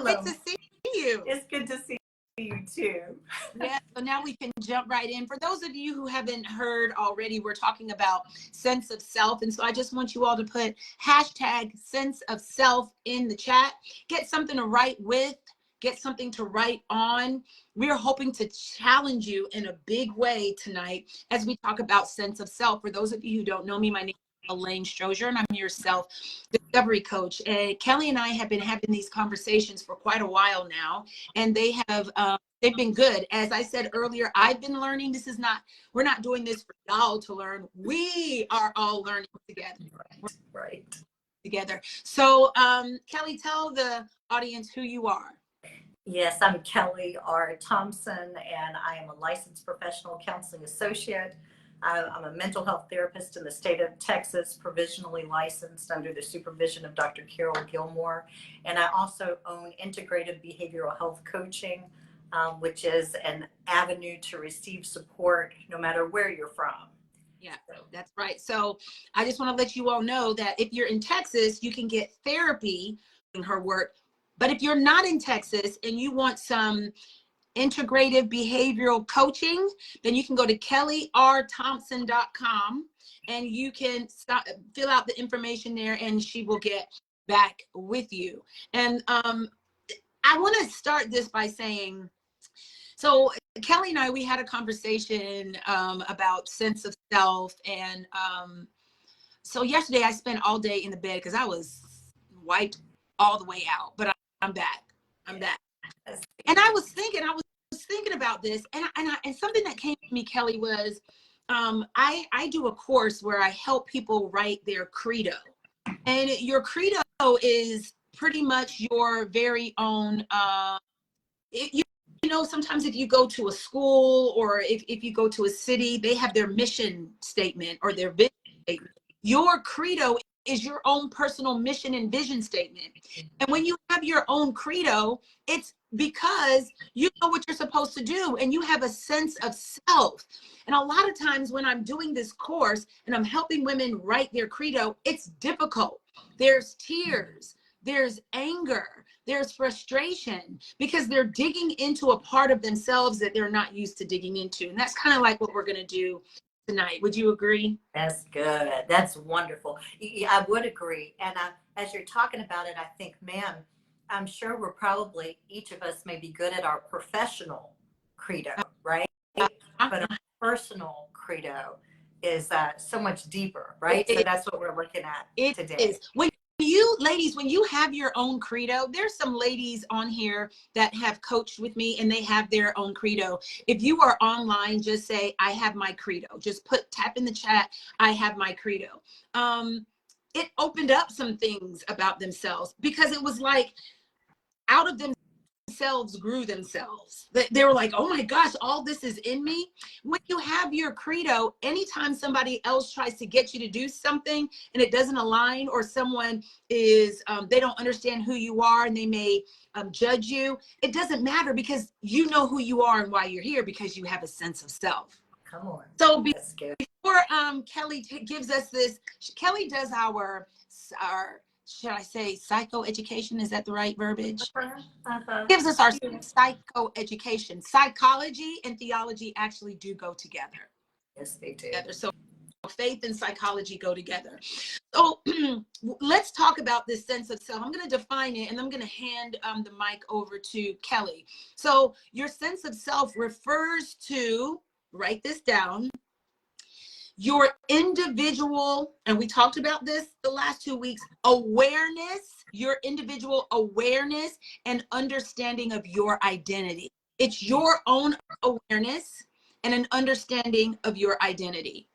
good to see you. It's good to see you too. Yeah, so now we can jump right in. For those of you who haven't heard already, we're talking about sense of self. And so I just want you all to put hashtag sense of self in the chat. Get something to write with, get something to write on. We are hoping to challenge you in a big way tonight as we talk about sense of self. For those of you who don't know me, my name is Alaine Strozier, and I'm your self-discovery coach. And Kelly and I have been having these conversations for quite a while now, and they've been good. As I said earlier, I've been learning. We're not doing this for y'all to learn. We are all learning together. Right. Together. So, Kelly, tell the audience who you are. Yes, I'm Kelly R. Thompson, and I am a licensed professional counseling associate. I'm a mental health therapist in the state of Texas, provisionally licensed under the supervision of Dr. Carol Gilmore. And I also own Integrative Behavioral Health Coaching, which is an avenue to receive support no matter where you're from. Yeah, that's right. So I just want to let you all know that if you're in Texas, you can get therapy in her work. But if you're not in Texas and you want some integrative behavioral coaching, then you can go to kellyrthompson.com and you can fill out the information there and she will get back with you. And I want to start this by saying, so Kelly and I, we had a conversation about sense of self. And so yesterday I spent all day in the bed because I was wiped all the way out, but I'm back. I'm back. And I was thinking about this, and something that came to me, Kelly, was I do a course where I help people write their credo, and your credo is pretty much your very own. You know, sometimes if you go to a school or if you go to a city, they have their mission statement or their vision statement. Your credo is your own personal mission and vision statement. And when you have your own credo, it's because you know what you're supposed to do and you have a sense of self. And a lot of times when I'm doing this course and I'm helping women write their credo, it's difficult. There's tears, there's anger, there's frustration because they're digging into a part of themselves that they're not used to digging into. And that's kind of like what we're going to do tonight. Would you agree? That's good. That's wonderful. I would agree. And as you're talking about it, I think, man, I'm sure we're probably, each of us may be good at our professional credo, right? But our personal credo is so much deeper, right? So that's what we're looking at today. It is. When you ladies, when you have your own credo, there's some ladies on here that have coached with me and they have their own credo. If you are online, just say, I have my credo. Just tap in the chat, I have my credo. It opened up some things about themselves because it was like out of themselves grew themselves. They were like, oh my gosh, all this is in me. When you have your credo, anytime somebody else tries to get you to do something and it doesn't align, or someone is, they don't understand who you are and they may judge you, it doesn't matter because you know who you are and why you're here because you have a sense of self. Come on. So before Kelly gives us this, Kelly does our should I say psychoeducation? Is that the right verbiage? Gives us our psychoeducation. Psychology and theology actually do go together. Yes, they do. So faith and psychology go together. So let's talk about this sense of self. I'm going to define it and I'm going to hand the mic over to Kelly. So your sense of self refers to, write this down, your individual, and we talked about this the last 2 weeks, awareness, your individual awareness and understanding of your identity. It's your own awareness and an understanding of your identity.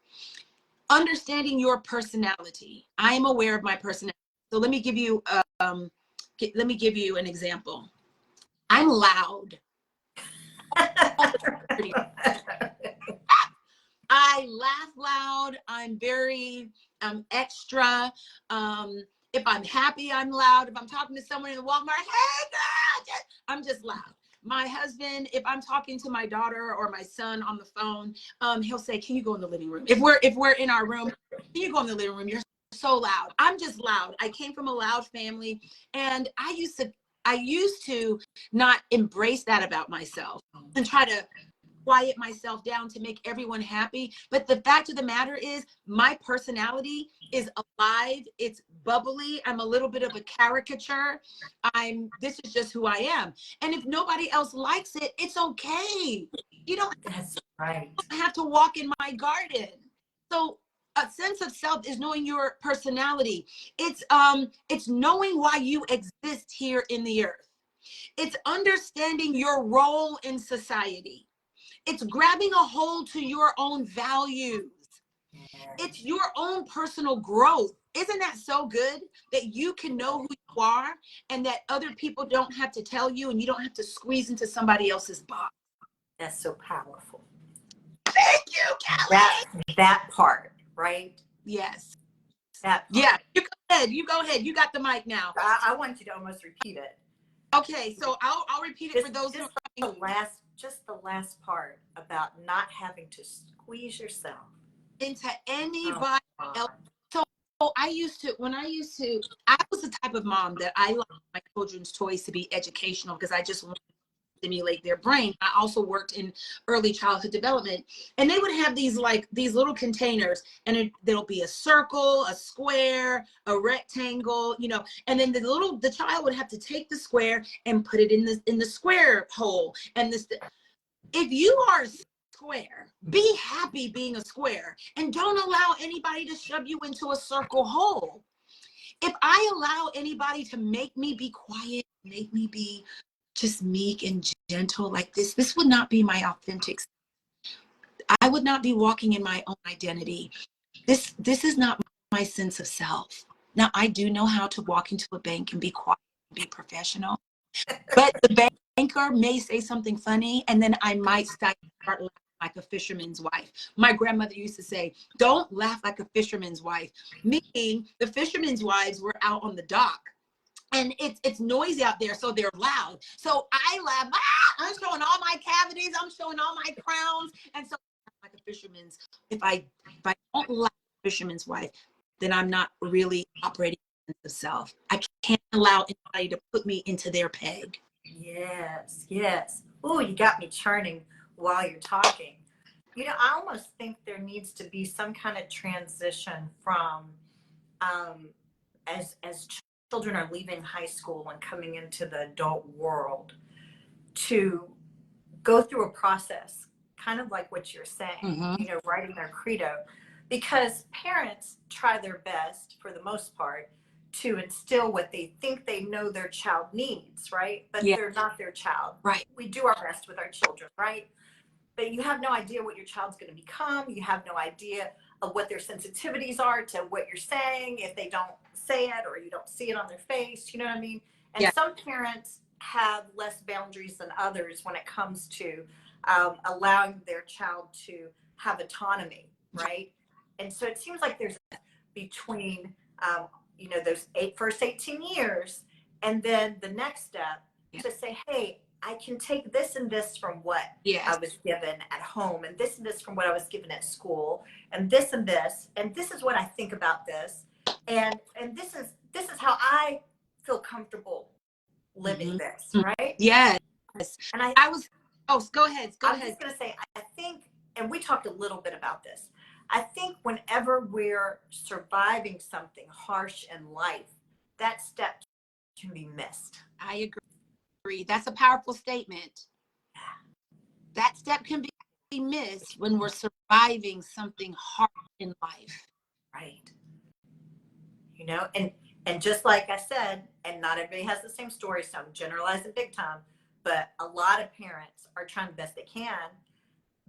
Understanding your personality. I am aware of my personality. So let me give you an example. I'm loud. I laugh loud. I'm very extra. If I'm happy, I'm loud. If I'm talking to someone in the Walmart, hey girl, I'm just loud. My husband, if I'm talking to my daughter or my son on the phone, he'll say, can you go in the living room? If we're in our room, can you go in the living room? You're so loud. I'm just loud. I came from a loud family and I used to I used to not embrace that about myself and try to quiet myself down to make everyone happy. But the fact of the matter is my personality is alive. It's bubbly. I'm a little bit of a caricature. This is just who I am. And if nobody else likes it, it's okay. You don't That's right. have to walk in my garden. So a sense of self is knowing your personality. It's knowing why you exist here in the earth. It's understanding your role in society. It's grabbing a hold to your own values. It's your own personal growth. Isn't that so good that you can know who you are and that other people don't have to tell you and you don't have to squeeze into somebody else's box? That's so powerful. Thank you, Kelly. That part, right? Yes. That part. Yeah, you go ahead. You go ahead. You got the mic now. I want you to almost repeat it. Okay, so I'll repeat it for those who just the last part about not having to squeeze yourself into anybody else. So I was the type of mom that I like my children's toys to be educational because I just want to stimulate their brain. I also worked in early childhood development, and they would have these little containers, and there'll be a circle, a square, a rectangle, and then the child would have to take the square and put it in the square hole. And if you are square, be happy being a square and don't allow anybody to shove you into a circle hole. If I allow anybody to make me be quiet, make me be just meek and gentle like this would not be my authentic. I would not be walking in my own identity. This is not my sense of self. Now, I do know how to walk into a bank and be quiet and be professional, but the banker may say something funny and then I might start laughing like a fisherman's wife. My grandmother used to say, don't laugh like a fisherman's wife, meaning the fisherman's wives were out on the dock. And it's noisy out there, so they're loud. So I laugh, I'm showing all my cavities, I'm showing all my crowns. And so like a fisherman's, if I don't like a fisherman's wife, then I'm not really operating in the self. I can't allow anybody to put me into their peg. Yes, yes. Oh, you got me churning while you're talking. I almost think there needs to be some kind of transition from as children are leaving high school and coming into the adult world to go through a process, kind of like what you're saying, writing their credo, because parents try their best for the most part to instill what they think they know their child needs, right? But they're not their child. Right. We do our best with our children, right? But you have no idea what your child's going to become. You have no idea of what their sensitivities are to what you're saying if they don't say it or you don't see it on their face. You know what I mean? And some parents have less boundaries than others when it comes to allowing their child to have autonomy, right? And so it seems like there's between those first 18 years and then the next step to say, hey, I can take this and this from what I was given at home, and this from what I was given at school, and this is what I think about this, and this is how I feel comfortable living this, right? Yes. And go ahead. I was just going to say, I think, and we talked a little bit about this, I think whenever we're surviving something harsh in life, that step can be missed. I agree. That's a powerful statement. That step can be missed when we're surviving something hard in life. Right. And just like I said, and not everybody has the same story, so I'm generalizing big time, but a lot of parents are trying the best they can,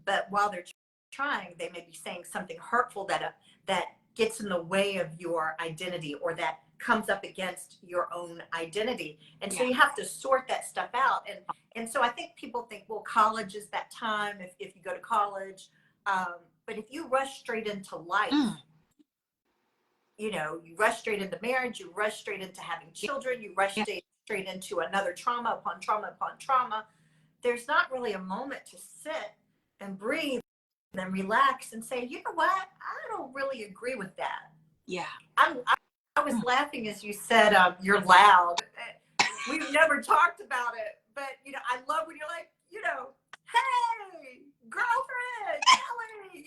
but while they're trying, they may be saying something hurtful that gets in the way of your identity or that comes up against your own identity. And so you have to sort that stuff out. And so I think people think, well, college is that time if you go to college. But if you rush straight into life, you rush straight into marriage, you rush straight into having children, you rush straight into another trauma upon trauma upon trauma. There's not really a moment to sit and breathe and relax and say, you know what? I don't really agree with that. Yeah. I was laughing as you said, you're loud. we've never talked about it, but I love when you're like, hey, girlfriend, Kelly,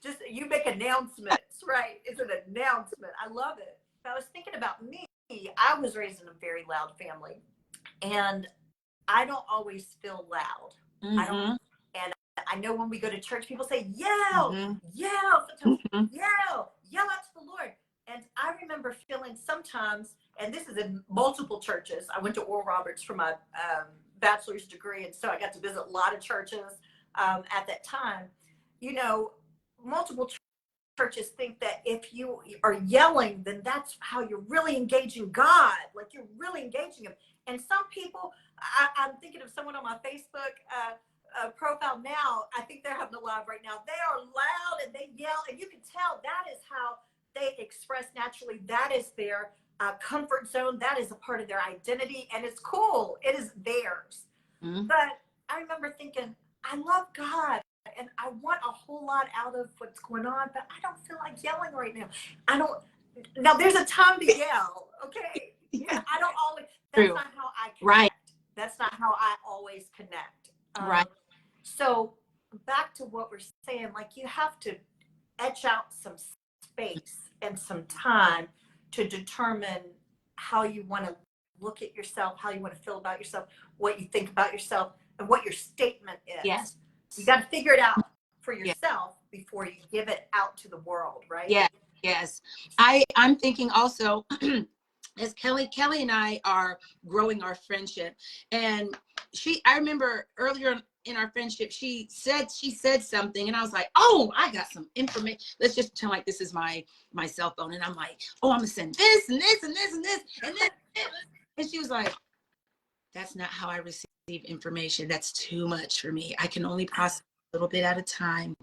just you make announcements, right? It's an announcement. I love it. But I was thinking about me. I was raised in a very loud family, and I don't always feel loud. I don't, and I know when we go to church, people say, yell, yell, sometimes yell out to the Lord. And I remember feeling sometimes, and this is in multiple churches. I went to Oral Roberts for my bachelor's degree, and so I got to visit a lot of churches at that time. Multiple churches think that if you are yelling, then that's how you're really engaging God, like you're really engaging Him. And some people, I'm thinking of someone on my Facebook profile now, I think they're having a live right now. They are loud and they yell, and you can tell that is how they express naturally. That is their comfort zone. That is a part of their identity, and it's cool. It is theirs. But I remember thinking, I love God, and I want a whole lot out of what's going on, but I don't feel like yelling right now. Now there's a time to yell, okay? Yeah, I don't always, that's not how I connect. Right. That's not how I always connect. Right. So back to what we're saying, like you have to etch out some space and some time to determine how you want to look at yourself, how you want to feel about yourself, what you think about yourself, and what your statement is. Yes. You got to figure it out for yourself before you give it out to the world, right? Yeah. Yes. I'm thinking also, as Kelly and I are growing our friendship, and I remember earlier in our friendship, she said something, and I was like, oh, I got some information. Let's just pretend like this is my cell phone, and I'm like, oh, I'm gonna send this and this and this and this and this. And she was like, that's not how I receive information. That's too much for me. I can only process a little bit at a time.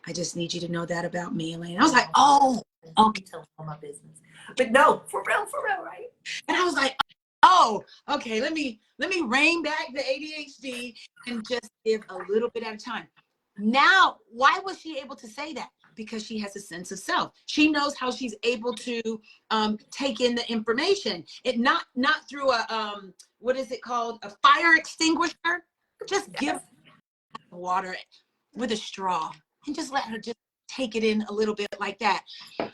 I just need you to know that about me, Alaine. I was like, oh, okay. Tell all my business. But no, for real, right? And I was like, oh, okay, let me rein back the ADHD and just give a little bit at a time. Now, why was she able to say that? Because she has a sense of self. She knows how she's able to take in the information. It not through a what is it called? A fire extinguisher. Just give water with a straw and just let her just take it in a little bit like that.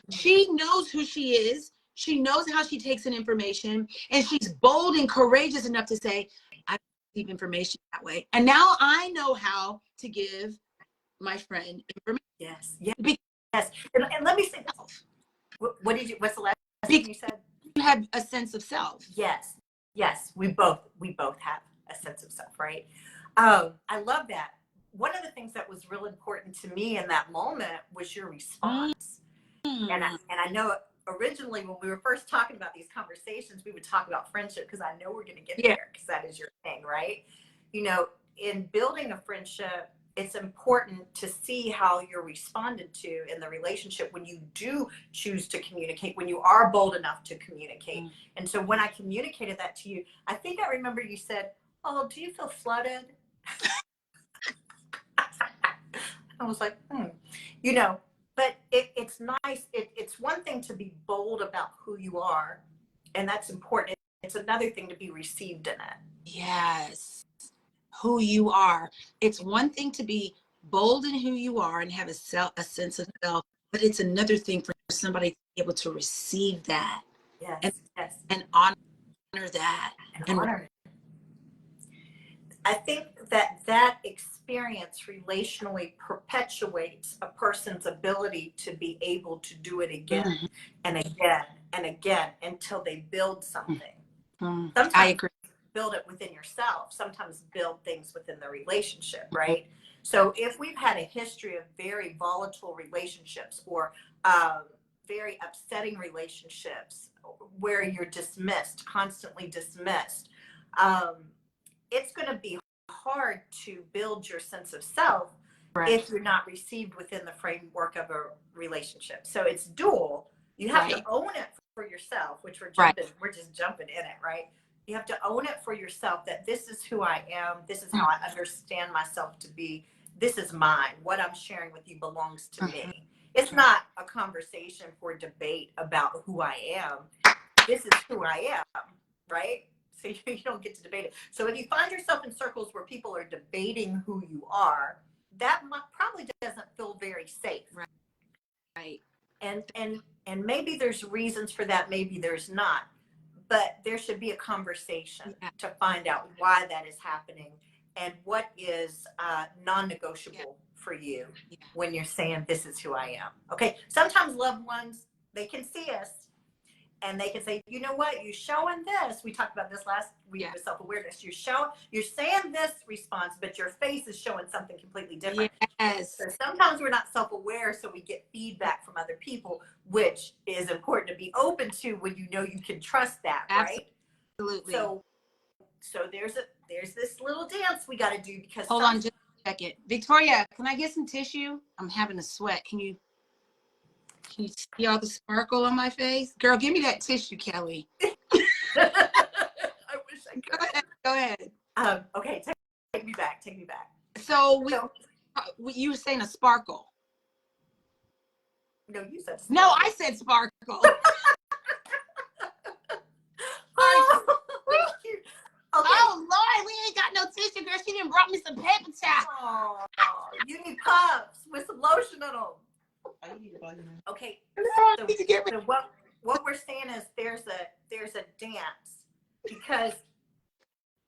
She knows who she is. She knows how she takes in information, and she's bold and courageous enough to say, I receive information that way. And now I know how to give my friend information. Yes. And let me say this. What's the last thing you said? You have a sense of self. Yes. We both have a sense of self, right? I love that. One of the things that was real important to me in that moment was your response. And I know originally when we were first talking about these conversations, we would talk about friendship, because I know we're going to get there, because that is your thing, right? In building a friendship, it's important to see how you're responded to in the relationship when you do choose to communicate, when you are bold enough to communicate. And so when I communicated that to you, I think I remember you said, oh, do you feel flooded? I was like, but it's nice. It's one thing to be bold about who you are, and that's important. It's another thing to be received in it. Yes. Who you are. It's one thing to be bold in who you are and have a sense of self, but it's another thing for somebody to be able to receive that. Yes. And honor that. And honor it. I think that experience relationally perpetuates a person's ability to be able to do it again and again and again until they build something. Sometimes I agree. Build it within yourself. Sometimes build things within the relationship, right? So if we've had a history of very volatile relationships or very upsetting relationships where you're dismissed, constantly dismissed, it's going to be hard to build your sense of self if you're not received within the framework of a relationship. So it's dual. You have to own it for yourself, which we're just jumping in it, right? You have to own it for yourself that this is who I am. This is how I understand myself to be. This is mine. What I'm sharing with you belongs to me. It's not a conversation for debate about who I am. This is who I am, right? So you don't get to debate it. So if you find yourself in circles where people are debating who you are, that probably doesn't feel very safe. Right. And maybe there's reasons for that, maybe there's not. But there should be a conversation to find out why that is happening and what is non-negotiable for you when you're saying, this is who I am. Okay. Sometimes loved ones, they can see us and they can say, you know what, you're showing this. We talked about this last week with self-awareness. You're saying this response, but your face is showing something completely different. Yes. So sometimes we're not self-aware, so we get feedback from other people, which is important to be open to when you know you can trust that, right? Absolutely. So there's this little dance we got to do because hold on just a second. Victoria, can I get some tissue? I'm having a sweat. Can you see all the sparkle on my face? Girl, give me that tissue, Kelly. I wish I could. Go ahead. Okay, take me back. So you were saying a sparkle. No, you said sparkle. No, I said sparkle. Okay. Oh Lord, we ain't got no tissue, girl. She done brought me some paper towel. Oh, you need puffs with some lotion on them. Okay. So what we're saying is there's a dance because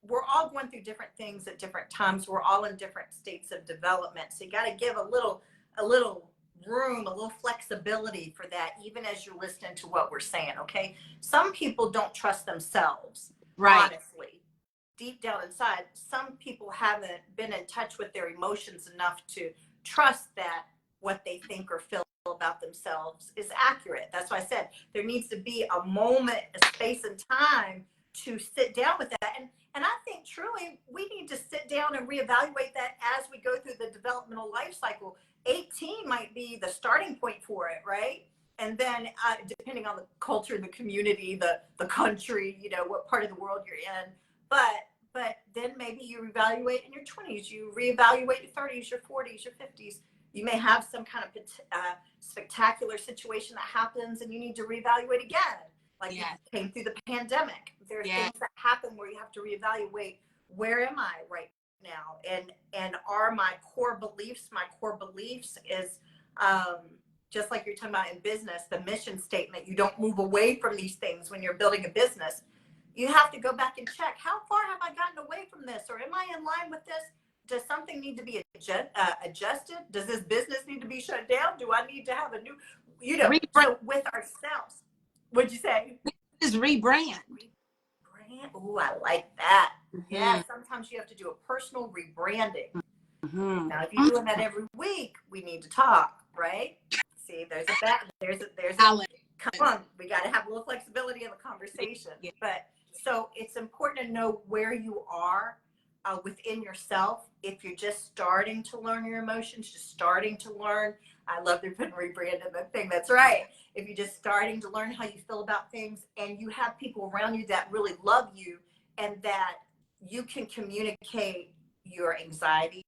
we're all going through different things at different times. We're all in different states of development. So you got to give a little room, a little flexibility for that, even as you're listening to what we're saying. Okay. Some people don't trust themselves. Right. Honestly. Deep down inside, some people haven't been in touch with their emotions enough to trust that what they think or feel about themselves is accurate. That's why I said there needs to be a moment, a space and time to sit down with that. And I think truly we need to sit down and reevaluate that as we go through the developmental life cycle. 18 might be the starting point for it, right? And then depending on the culture, the community, the country, you know, what part of the world you're in. But then maybe you reevaluate in your 20s, you reevaluate your 30s, your 40s, your 50s. You may have some kind of spectacular situation that happens and you need to reevaluate again. Like you came through the pandemic. There are things that happen where you have to reevaluate, where am I right now? And are my core beliefs is just like you're talking about in business, the mission statement, you don't move away from these things when you're building a business. You have to go back and check, how far have I gotten away from this? Or am I in line with this? Does something need to be adjusted? Does this business need to be shut down? Do I need to have a new, so with ourselves? What'd you say? Is rebrand. Ooh, I like that. Yeah, sometimes you have to do a personal rebranding. Now, if you're doing that every week, we need to talk, right? See, there's a come on, we got to have a little flexibility in the conversation. But so it's important to know where you are within yourself. If you're just starting to learn your emotions, just starting to learn, I love they're putting rebrand in the thing. That's right. If you're just starting to learn how you feel about things and you have people around you that really love you and that you can communicate your anxiety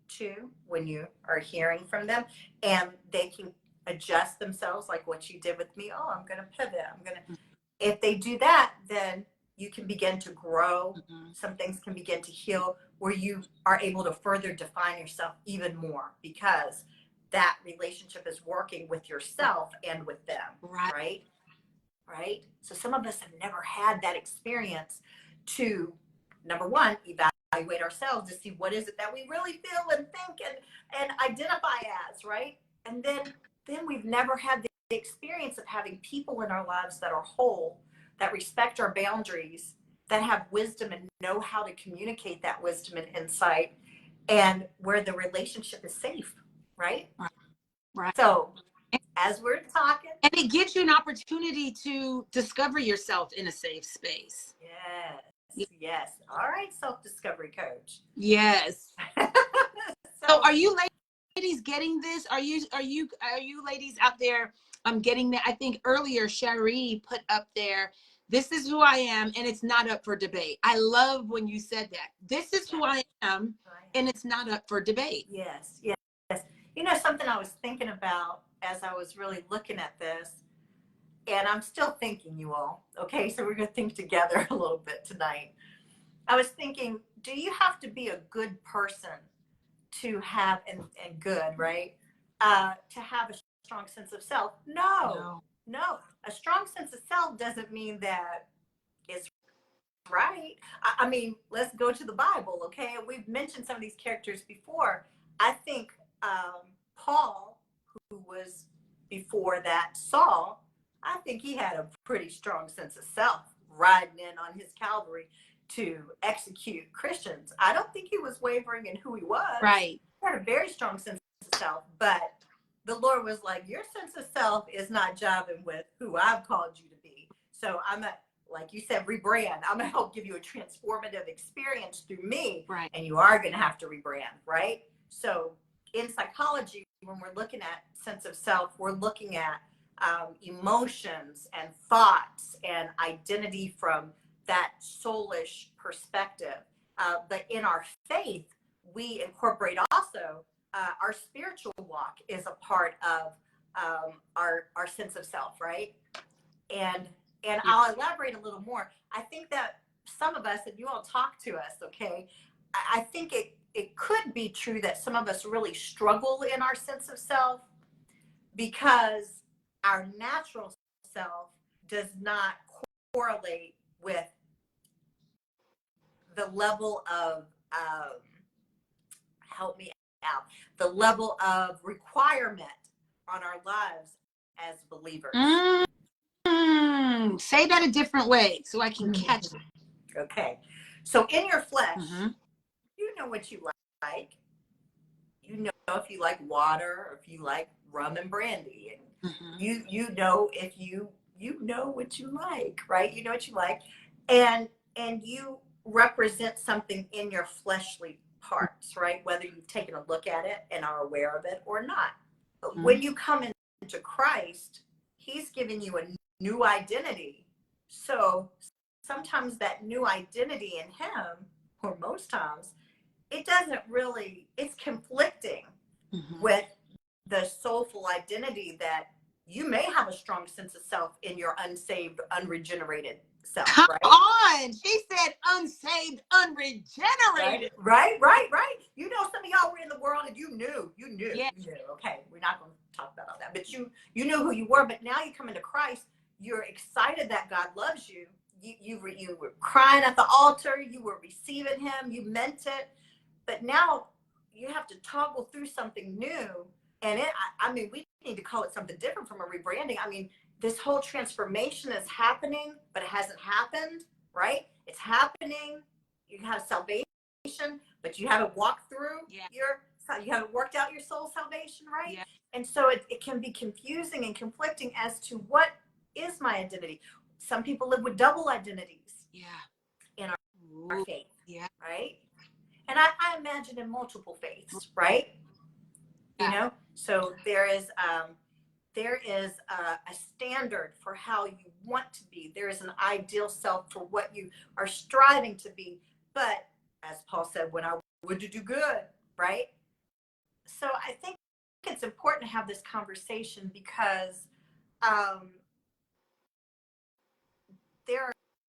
to when you are hearing from them, and they can adjust themselves like what you did with me. Oh, I'm going to pivot. If they do that, then you can begin to grow. Some things can begin to heal where you are able to further define yourself even more because that relationship is working with yourself and with them. Right. So some of us have never had that experience to, number one, evaluate ourselves to see what is it that we really feel and think and identify as, right? And then we've never had the experience of having people in our lives that are whole, that respect our boundaries, that have wisdom and know how to communicate that wisdom and insight, and where the relationship is safe, right? Right. So as we're talking. And it gives you an opportunity to discover yourself in a safe space. Yes. All right, self-discovery coach. Yes. So are you ladies getting this? Are you ladies out there getting that? I think earlier Cherie put up there, this is who I am and it's not up for debate. I love when you said that. This is who I am and it's not up for debate. Yes. You know, something I was thinking about as I was really looking at this, and I'm still thinking, you all. Okay, so we're going to think together a little bit tonight. I was thinking, do you have to be a good person to have, and good, right? To have a strong sense of self? No, no. A strong sense of self doesn't mean that it's right. I mean, let's go to the Bible, okay? We've mentioned some of these characters before. I think Paul, who was before that Saul, I think he had a pretty strong sense of self, riding in on his cavalry to execute Christians. I don't think he was wavering in who he was. Right. He had a very strong sense of self, but the Lord was like, your sense of self is not jiving with who I've called you to be. So I'm a, like you said, rebrand. I'm gonna help give you a transformative experience through me. Right. And you are gonna have to rebrand, right? So in psychology, when we're looking at sense of self, we're looking at emotions and thoughts and identity from that soulish perspective. But in our faith, we incorporate also our spiritual walk is a part of our sense of self, right? And I'll elaborate a little more. I think that some of us, if you all talk to us, okay, I think it could be true that some of us really struggle in our sense of self because our natural self does not correlate with the level of help me out, the level of requirement on our lives as believers. Say that a different way so I can catch it. Okay. So in your flesh, you know what you like. You know if you like water or if you like rum and brandy. And you know if you know what you like, right? You know what you like. And you represent something in your fleshly parts, right? Whether you've taken a look at it and are aware of it or not. But when you come into Christ, he's given you a new identity. So sometimes that new identity in him, or most times, it doesn't really, it's conflicting with the soulful identity that you may have a strong sense of self in your unsaved, unregenerated self. Come right? on. She said unsaved, unregenerated. Right. You know, some of y'all were in the world and you knew. Yeah. You knew. Okay, we're not going to talk about all that. But you knew who you were. But now you come into Christ, you're excited that God loves you. You were crying at the altar. You were receiving him. You meant it. But now you have to toggle through something new. And I mean, we need to call it something different from a rebranding. I mean, this whole transformation is happening, but it hasn't happened, right? It's happening. You have salvation, but you haven't walked through you haven't worked out your soul salvation, right? Yeah. And so it can be confusing and conflicting as to what is my identity. Some people live with double identities. Yeah. In our faith. Yeah. Right. And I imagine in multiple faiths, right? You know, so there is a standard for how you want to be. There is an ideal self for what you are striving to be. But as Paul said, when I would to do good, right? So I think it's important to have this conversation because there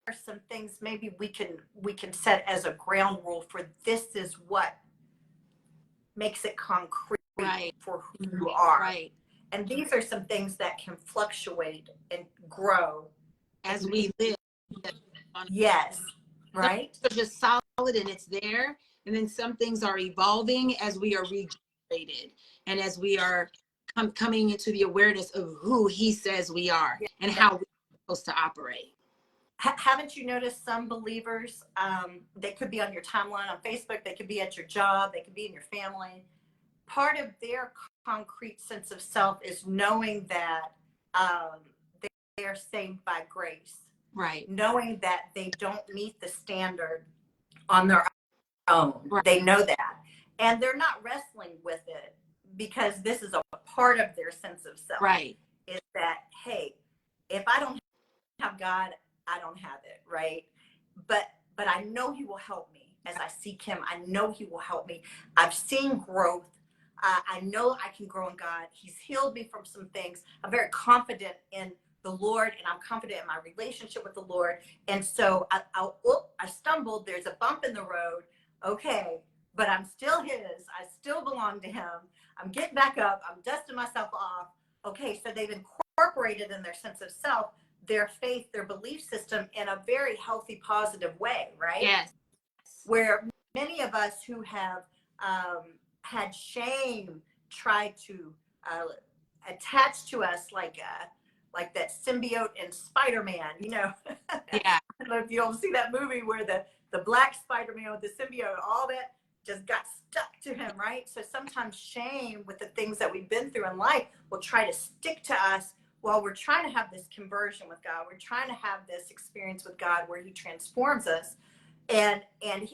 are some things maybe we can set as a ground rule for this is what makes it concrete for who you are. Right. And these are some things that can fluctuate and grow as we live. Yes. Right. They're just solid and it's there. And then some things are evolving as we are regenerated and as we are coming into the awareness of who he says we are and how we're supposed to operate. Haven't you noticed some believers, they could be on your timeline on Facebook, they could be at your job, they could be in your family. Part of their concrete sense of self is knowing that they are saved by grace. Right. Knowing that they don't meet the standard on their own. Right. They know that. And they're not wrestling with it because this is a part of their sense of self. Right. Is that, hey, if I don't have God, I don't have it, right? But I know he will help me as I seek him. I know he will help me. I've seen growth. I know I can grow in God. He's healed me from some things. I'm very confident in the Lord and I'm confident in my relationship with the Lord. And so I stumbled. There's a bump in the road. Okay, but I'm still his. I still belong to him. I'm getting back up. I'm dusting myself off. Okay, so they've incorporated in their sense of self their faith, their belief system in a very healthy, positive way, right? Yes. Where many of us who have had shame try to attach to us like that symbiote in Spider-Man, you know. Yeah. I don't know if you all see that movie where the black Spider-Man with the symbiote, all that just got stuck to him, right? So sometimes shame with the things that we've been through in life will try to stick to us while we're trying to have this conversion with God. We're trying to have this experience with God where he transforms us. And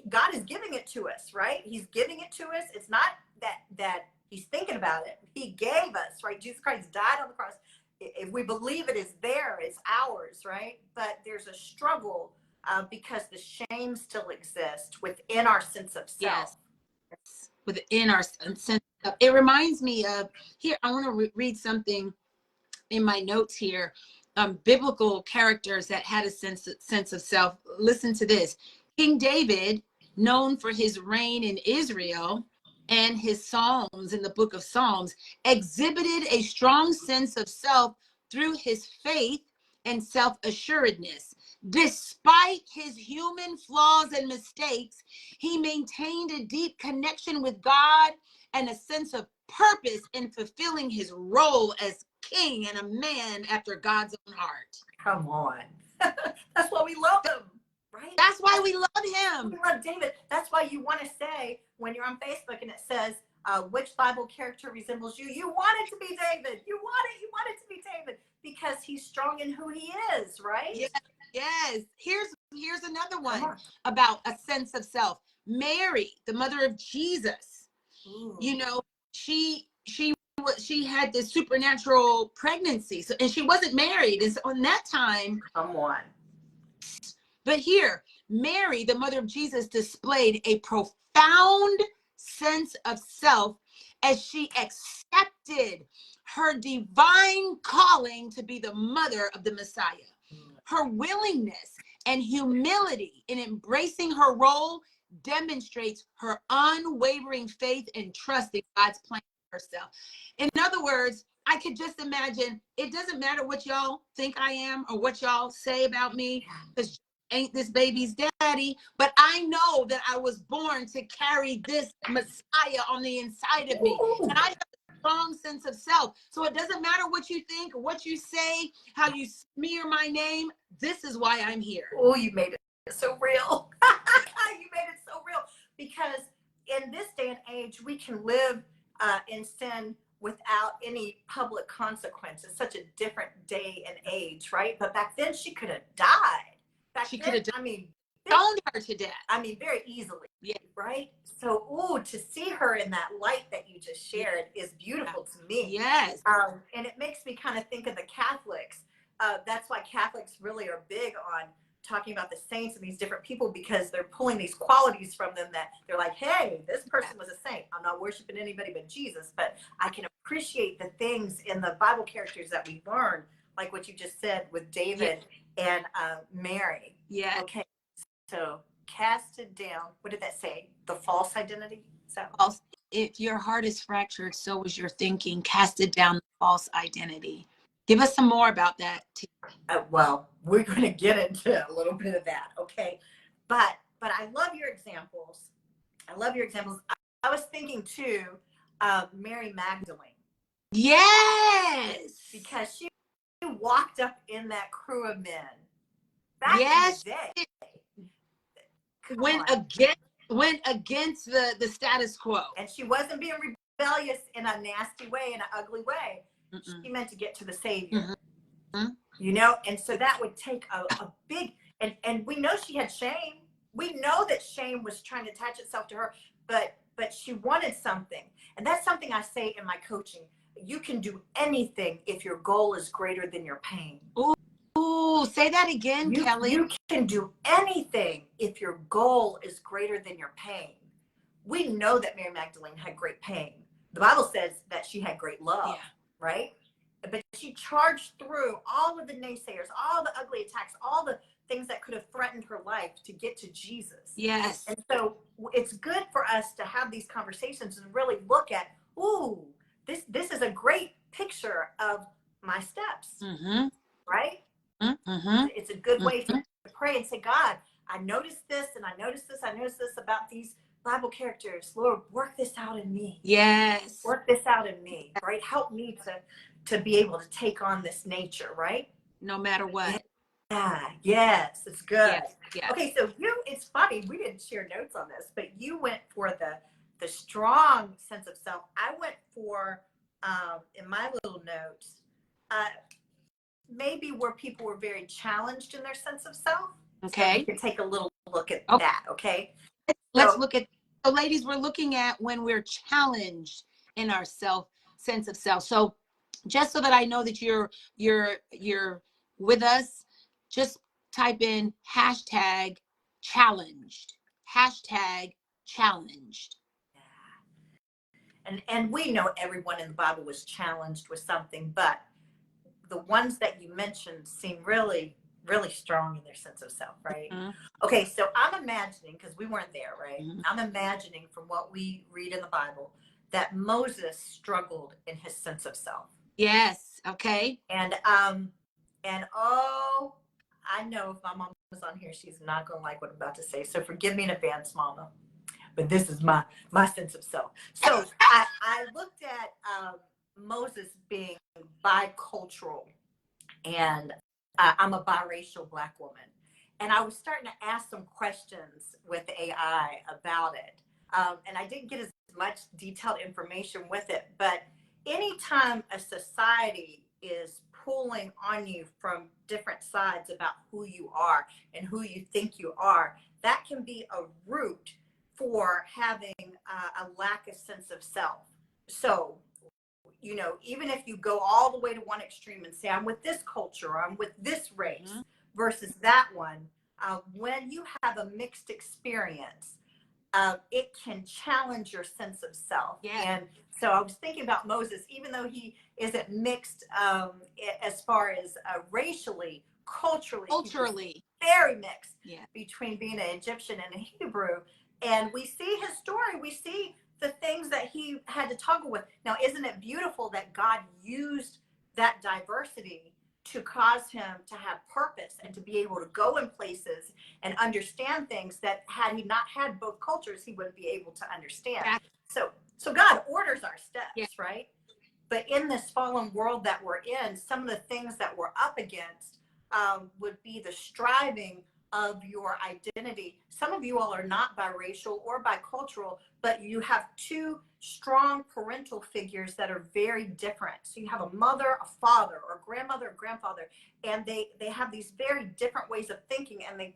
God is giving it to us, right? He's giving it to us. It's not that he's thinking about it. He gave us, right? Jesus Christ died on the cross. If we believe it is there, it's ours, right? But there's a struggle because the shame still exists within our sense of self. Yes. Within our sense of, it reminds me of, here, I want to read something in my notes here. Biblical characters that had a sense of self. Listen to this. King David, known for his reign in Israel and his Psalms in the book of Psalms, exhibited a strong sense of self through his faith and self-assuredness. Despite his human flaws and mistakes, he maintained a deep connection with God and a sense of purpose in fulfilling his role as king and a man after God's own heart. Come on. That's why we love him, right? That's why we love him. We love David. That's why you want to say, when you're on Facebook and it says, which Bible character resembles you? You want it to be David. You want it to be David because he's strong in who he is, right? Yes. Yes. Here's another one about a sense of self. Mary, the mother of Jesus. Ooh. You know, she had this supernatural pregnancy. So, and she wasn't married. And so in that time, come on. But here, Mary, the mother of Jesus, displayed a profound sense of self as she accepted her divine calling to be the mother of the Messiah. Her willingness and humility in embracing her role demonstrates her unwavering faith and trust in God's plan for herself. In other words, I could just imagine, it doesn't matter what y'all think I am or what y'all say about me, because ain't this baby's daddy, but I know that I was born to carry this Messiah on the inside of me. And I have a strong sense of self. So it doesn't matter what you think, what you say, how you smear my name. This is why I'm here. Oh, you made it so real. You made it so real. Because in this day and age, we can live in sin without any public consequences. Such a different day and age, right? But back then she could have died. She could have, I mean, stoned her to death. I mean, very easily. Yeah. Right? So, to see her in that light that you just shared is beautiful to me. Yes. And it makes me kind of think of the Catholics. That's why Catholics really are big on talking about the saints and these different people, because they're pulling these qualities from them that they're like, hey, this person was a saint. I'm not worshiping anybody but Jesus, but I can appreciate the things in the Bible characters that we learn, like what you just said with David and Mary. Yeah. Okay. So casted down. What did that say? The false identity? Is that false? If your heart is fractured, so is your thinking. Casted down the false identity. Give us some more about that. Well, we're going to get into a little bit of that, okay? But I love your examples. I was thinking too, Mary Magdalene. Yes. Because she walked up in that crew of men. Back in the day. Went against the status quo. And she wasn't being rebellious in a nasty way, in an ugly way. Mm-mm. She meant to get to the Savior. Mm-hmm. You know, and so that would take a big, and we know she had shame. We know that shame was trying to attach itself to her, but she wanted something. And that's something I say in my coaching. You can do anything if your goal is greater than your pain. Ooh, say that again, Kelly. You can do anything if your goal is greater than your pain. We know that Mary Magdalene had great pain. The Bible says that she had great love, right? but she charged through all of the naysayers, all the ugly attacks, all the things that could have threatened her life to get to Jesus. Yes. And so it's good for us to have these conversations and really look at, ooh, this is a great picture of my steps, right? It's a good way to pray and say, God, I noticed this and I noticed this. I noticed this about these Bible characters. Lord, work this out in me. Yes. Work this out in me, right? Help me to be able to take on this nature, right? No matter what. Yeah, yes, it's good. Yes. Okay, so it's funny, we didn't share notes on this, but you went for the strong sense of self. I went for, in my little notes, maybe where people were very challenged in their sense of self. Okay. So we can take a little look at Okay. that, okay? Let's look at, so ladies, we're looking at when we're challenged in our sense of self. So just so that I know that you're with us, just type in hashtag challenged. Hashtag challenged. And we know everyone in the Bible was challenged with something, but the ones that you mentioned seem really, really strong in their sense of self, right? Okay, so I'm imagining, because we weren't there, right? I'm imagining from what we read in the Bible that Moses struggled in his sense of self. Yes. Okay. And oh, I know if my mom was on here, she's not gonna like what I'm about to say. So forgive me in advance, Mama. But this is my sense of self. So I looked at Moses being bicultural, and I'm a biracial Black woman. And I was starting to ask some questions with AI about it. And I didn't get as much detailed information with it, but anytime a society is pulling on you from different sides about who you are and who you think you are, that can be a root for having a lack of sense of self. So, you know, even if you go all the way to one extreme and say, I'm with this culture, or I'm with this race versus that one, when you have a mixed experience, it can challenge your sense of self. And so I was thinking about Moses, even though he isn't mixed as far as racially, culturally, very mixed between being an Egyptian and a Hebrew. And we see his story, we see the things that he had to toggle with. Now, isn't it beautiful that God used that diversity to cause him to have purpose and to be able to go in places and understand things that had he not had both cultures, he wouldn't be able to understand. So God orders our steps, right? But in this fallen world that we're in, some of the things that we're up against would be the striving of your identity. Some of you all are not biracial or bicultural, but you have two strong parental figures that are very different. So you have a mother, a father, or a grandmother, or grandfather, and they have these very different ways of thinking, and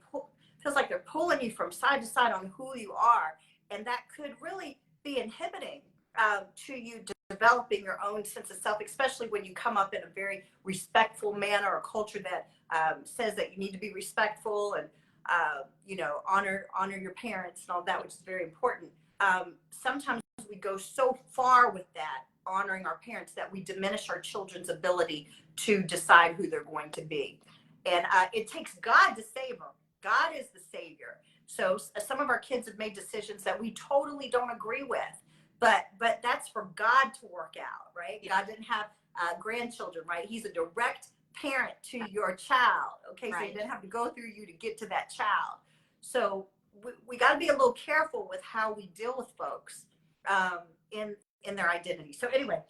feels like they're pulling you from side to side on who you are, and that could really be inhibiting to you developing your own sense of self, especially when you come up in a very respectful manner, a culture that says that you need to be respectful and you know, honor your parents and all that, which is very important. Sometimes we go so far with that, honoring our parents, that we diminish our children's ability to decide who they're going to be. And it takes God to save them. God is the savior. So some of our kids have made decisions that we totally don't agree with, but that's for God to work out, right? God didn't have grandchildren, right? He's a direct parent to your child. Okay, so he didn't have to go through you to get to that child. So we got to be a little careful with how we deal with folks in their identity. So anyway,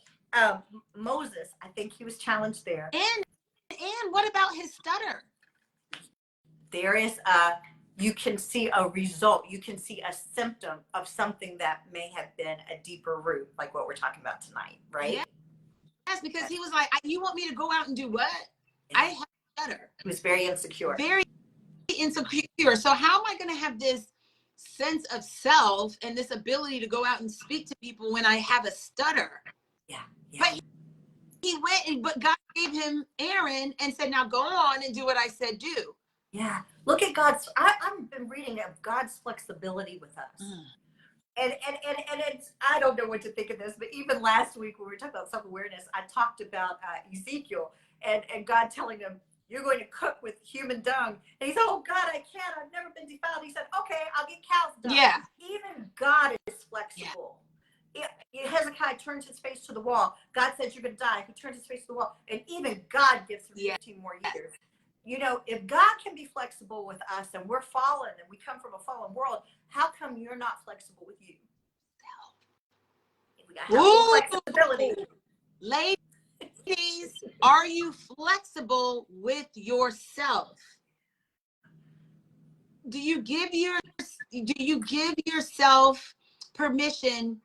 Moses, I think he was challenged there. And what about his stutter? There is you can see a result. You can see a symptom of something that may have been a deeper root, like what we're talking about tonight, right? Yes, because he was like, you want me to go out and do what? I have a stutter. He was very insecure. Very insecure. So how am I going to have this sense of self and this ability to go out and speak to people when I have a stutter? But he went, but God gave him Aaron and said, now go on and do what I said do. Yeah. Look at God's, I've been reading of God's flexibility with us. and it's, I don't know what to think of this, but even last week when we were talking about self-awareness, I talked about Ezekiel and God telling him, you're going to cook with human dung. And he said, oh God, I can't. I've never been defiled. He said, okay, I'll get cow's dung. Yeah. Even God is flexible. Yeah. Hezekiah turns his face to the wall. God says you're going to die. He turns his face to the wall. And even God gives him 15 more years. You know, if God can be flexible with us and we're fallen and we come from a fallen world, how come you're not flexible with you? We got to have flexibility. Ladies, are you flexible with yourself? Do you give yourself permission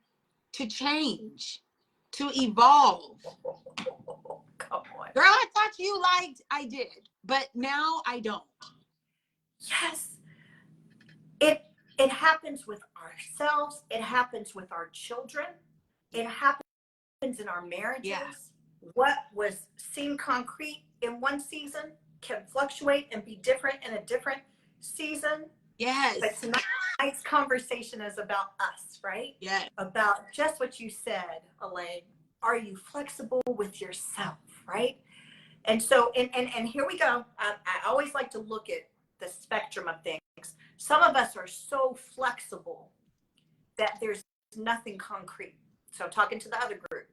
to change, to evolve? Come on. Girl, I thought you liked, I did, but now I don't. Yes. It happens with ourselves. It happens with our children. It happens in our marriages. Yeah. What was seen concrete in one season can fluctuate and be different in a different season. Yes. But tonight's conversation is about us, right? Yeah. About just what you said, Alaine. Are you flexible with yourself, right? And so, and here we go. I always like to look at the spectrum of things. Some of us are so flexible that there's nothing concrete. So I'm talking to the other group.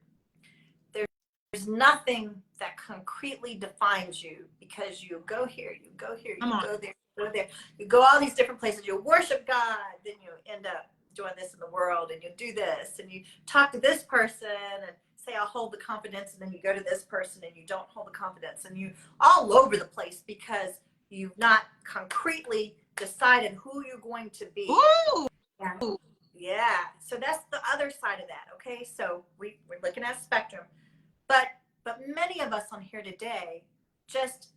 There's nothing that concretely defines you because you go here, you go here, you go there, you go there. You go all these different places. You worship God, then you end up doing this in the world, and you do this, and you talk to this person and say, I'll hold the confidence, and then you go to this person and you don't hold the confidence, and you all over the place because you've not concretely decided who you're going to be. Ooh. Yeah. So that's the other side of that. Okay. So we're looking at a spectrum, but many of us on here today just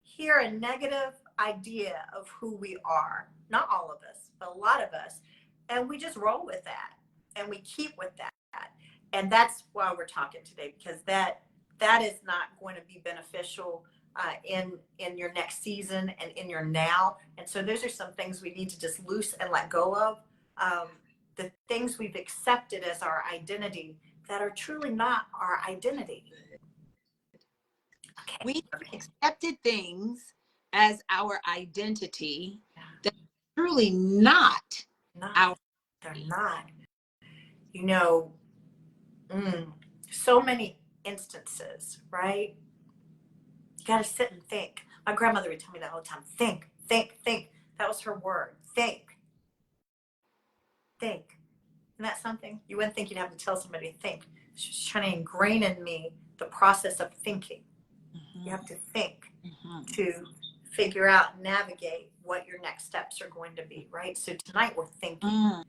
hear a negative idea of who we are. Not all of us, but a lot of us. And we just roll with that and we keep with that. And that's why we're talking today, because that is not going to be beneficial in your next season and in your now. And so those are some things we need to just loose and let go of. The things we've accepted as our identity that are truly not our identity. Okay. We accepted things as our identity that are truly not our. They're not. You know, so many instances, right? You got to sit and think. My grandmother would tell me that all the time. Think, think, think. That was her word. Think. Think. Isn't that something? You wouldn't think you'd have to tell somebody to think. She's trying to ingrain in me the process of thinking. Mm-hmm. You have to think to figure out, navigate what your next steps are going to be, right? So tonight we're thinking.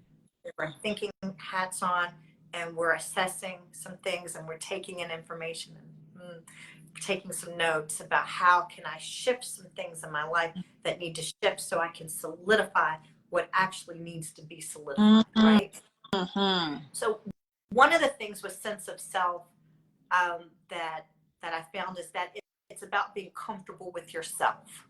We're thinking hats on, and we're assessing some things, and we're taking in information and taking some notes about how can I shift some things in my life that need to shift so I can solidify what actually needs to be solidified, right? So one of the things with sense of self that I found is that it's about being comfortable with yourself.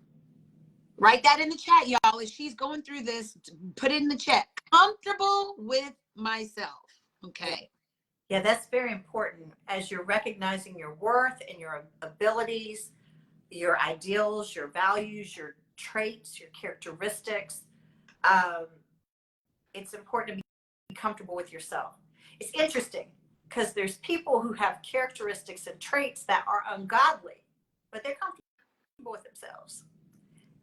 Write that in the chat, y'all. As she's going through this, put it in the chat. Comfortable with myself. Okay. Yeah, that's very important as you're recognizing your worth and your abilities, your ideals, your values, your traits, your characteristics. It's important to be comfortable with yourself. It's interesting because there's people who have characteristics and traits that are ungodly, but they're comfortable with themselves.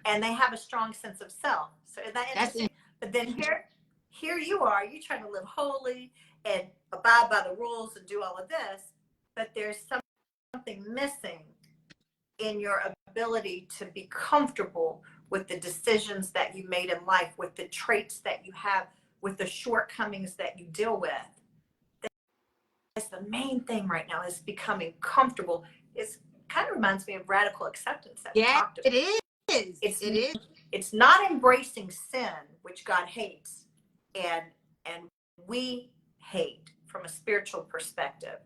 And they have a strong sense of self. So is that interesting? But then here you are, you're trying to live holy and abide by the rules and do all of this, but there's something missing in your ability to be comfortable with the decisions that you made in life, with the traits that you have, with the shortcomings that you deal with. That's the main thing right now, is becoming comfortable. It kind of reminds me of radical acceptance that we talked about. It is. It's not embracing sin, which God hates, and we hate from a spiritual perspective.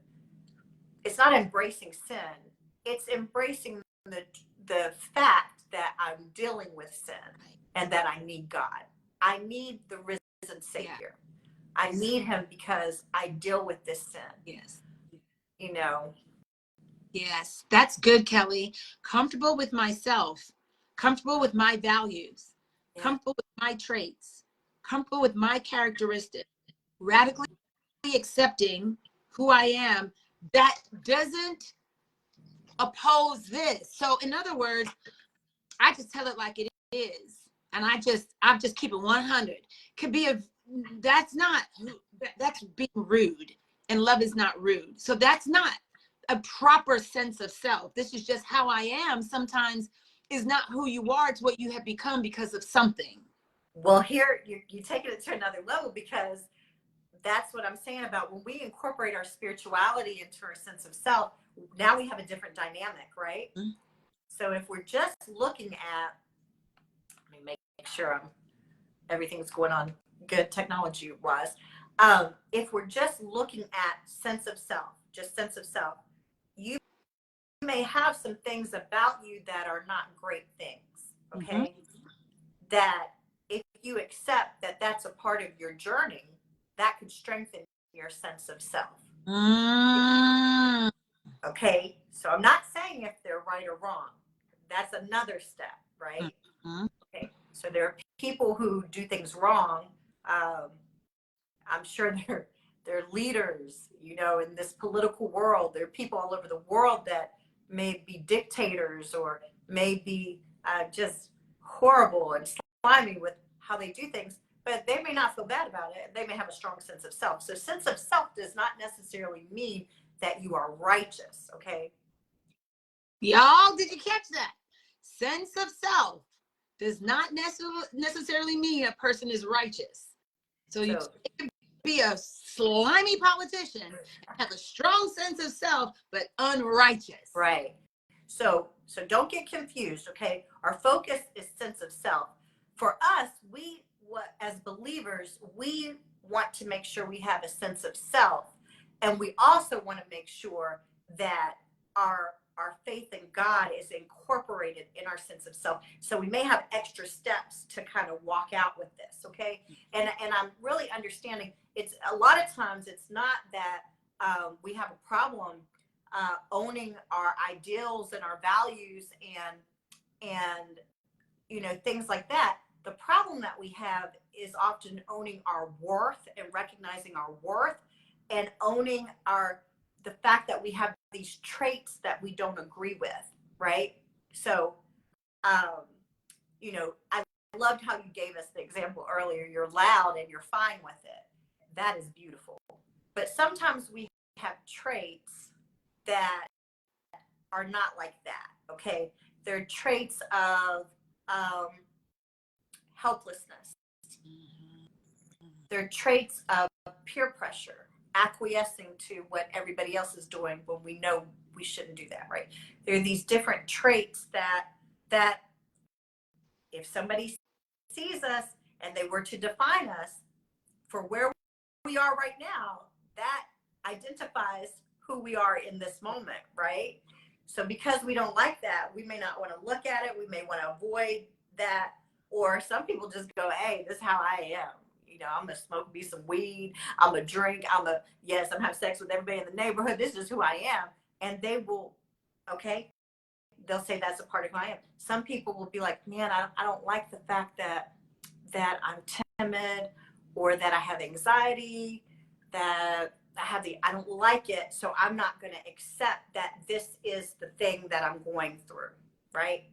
It's not embracing sin. It's embracing the fact that I'm dealing with sin and that I need God. I need the risen Savior. I need him because I deal with this sin. Yes. You know? Yes. That's good, Kelly. Comfortable with myself, comfortable with my values, Yeah. comfortable with my traits, comfortable with my characteristics, radically accepting who I am. That doesn't oppose this. So in other words, I just tell it like it is. And I just keep it 100. Could be that's being rude, and love is not rude. So that's not a proper sense of self. This is just how I am. Sometimes is not who you are. It's what you have become because of something. Well, here you're taking it to another level, because that's what I'm saying about when we incorporate our spirituality into our sense of self. Now we have a different dynamic, right? Mm-hmm. So if we're just looking at, let me make sure everything's going on good technology wise. If we're just looking at sense of self, just sense of self, you may have some things about you that are not great things, okay? Mm-hmm. That if you accept that that's a part of your journey, that could strengthen your sense of self. Mm. Okay, so I'm not saying if they're right or wrong. That's another step, right? Mm-hmm. Okay, so there are people who do things wrong. I'm sure they're leaders, you know, in this political world. There are people all over the world that may be dictators or may be just horrible and slimy with how they do things, but they may not feel bad about it. They may have a strong sense of self. So sense of self does not necessarily mean that you are righteous, okay? Y'all, did you catch that? Sense of self does not necessarily mean a person is righteous. So you can be a slimy politician, have a strong sense of self, but unrighteous. Right. So don't get confused, okay? Our focus is sense of self. For us, as believers, we want to make sure we have a sense of self, and we also want to make sure that our faith in God is incorporated in our sense of self. So we may have extra steps to kind of walk out with this, okay? And I'm really understanding it's a lot of times it's not that we have a problem owning our ideals and our values and you know, things like that. The problem that we have is often owning our worth and recognizing our worth, and owning the fact that we have these traits that we don't agree with, right? So, you know, I loved how you gave us the example earlier. You're loud and you're fine with it. That is beautiful. But sometimes we have traits that are not like that, okay? They're traits of helplessness. They're traits of peer pressure, acquiescing to what everybody else is doing when we know we shouldn't do that, right? There are these different traits that if somebody sees us and they were to define us for where we are right now, that identifies who we are in this moment, right? So because we don't like that, we may not want to look at it. We may want to avoid that. Or some people just go, hey, this is how I am. You know, I'm going to smoke me some weed. I'm going to drink. I'm having sex with everybody in the neighborhood. This is who I am. And they will, okay, they'll say that's a part of who I am. Some people will be like, man, I don't like the fact that I'm timid, or that I have anxiety, that I don't like it. So I'm not going to accept that this is the thing that I'm going through. Right.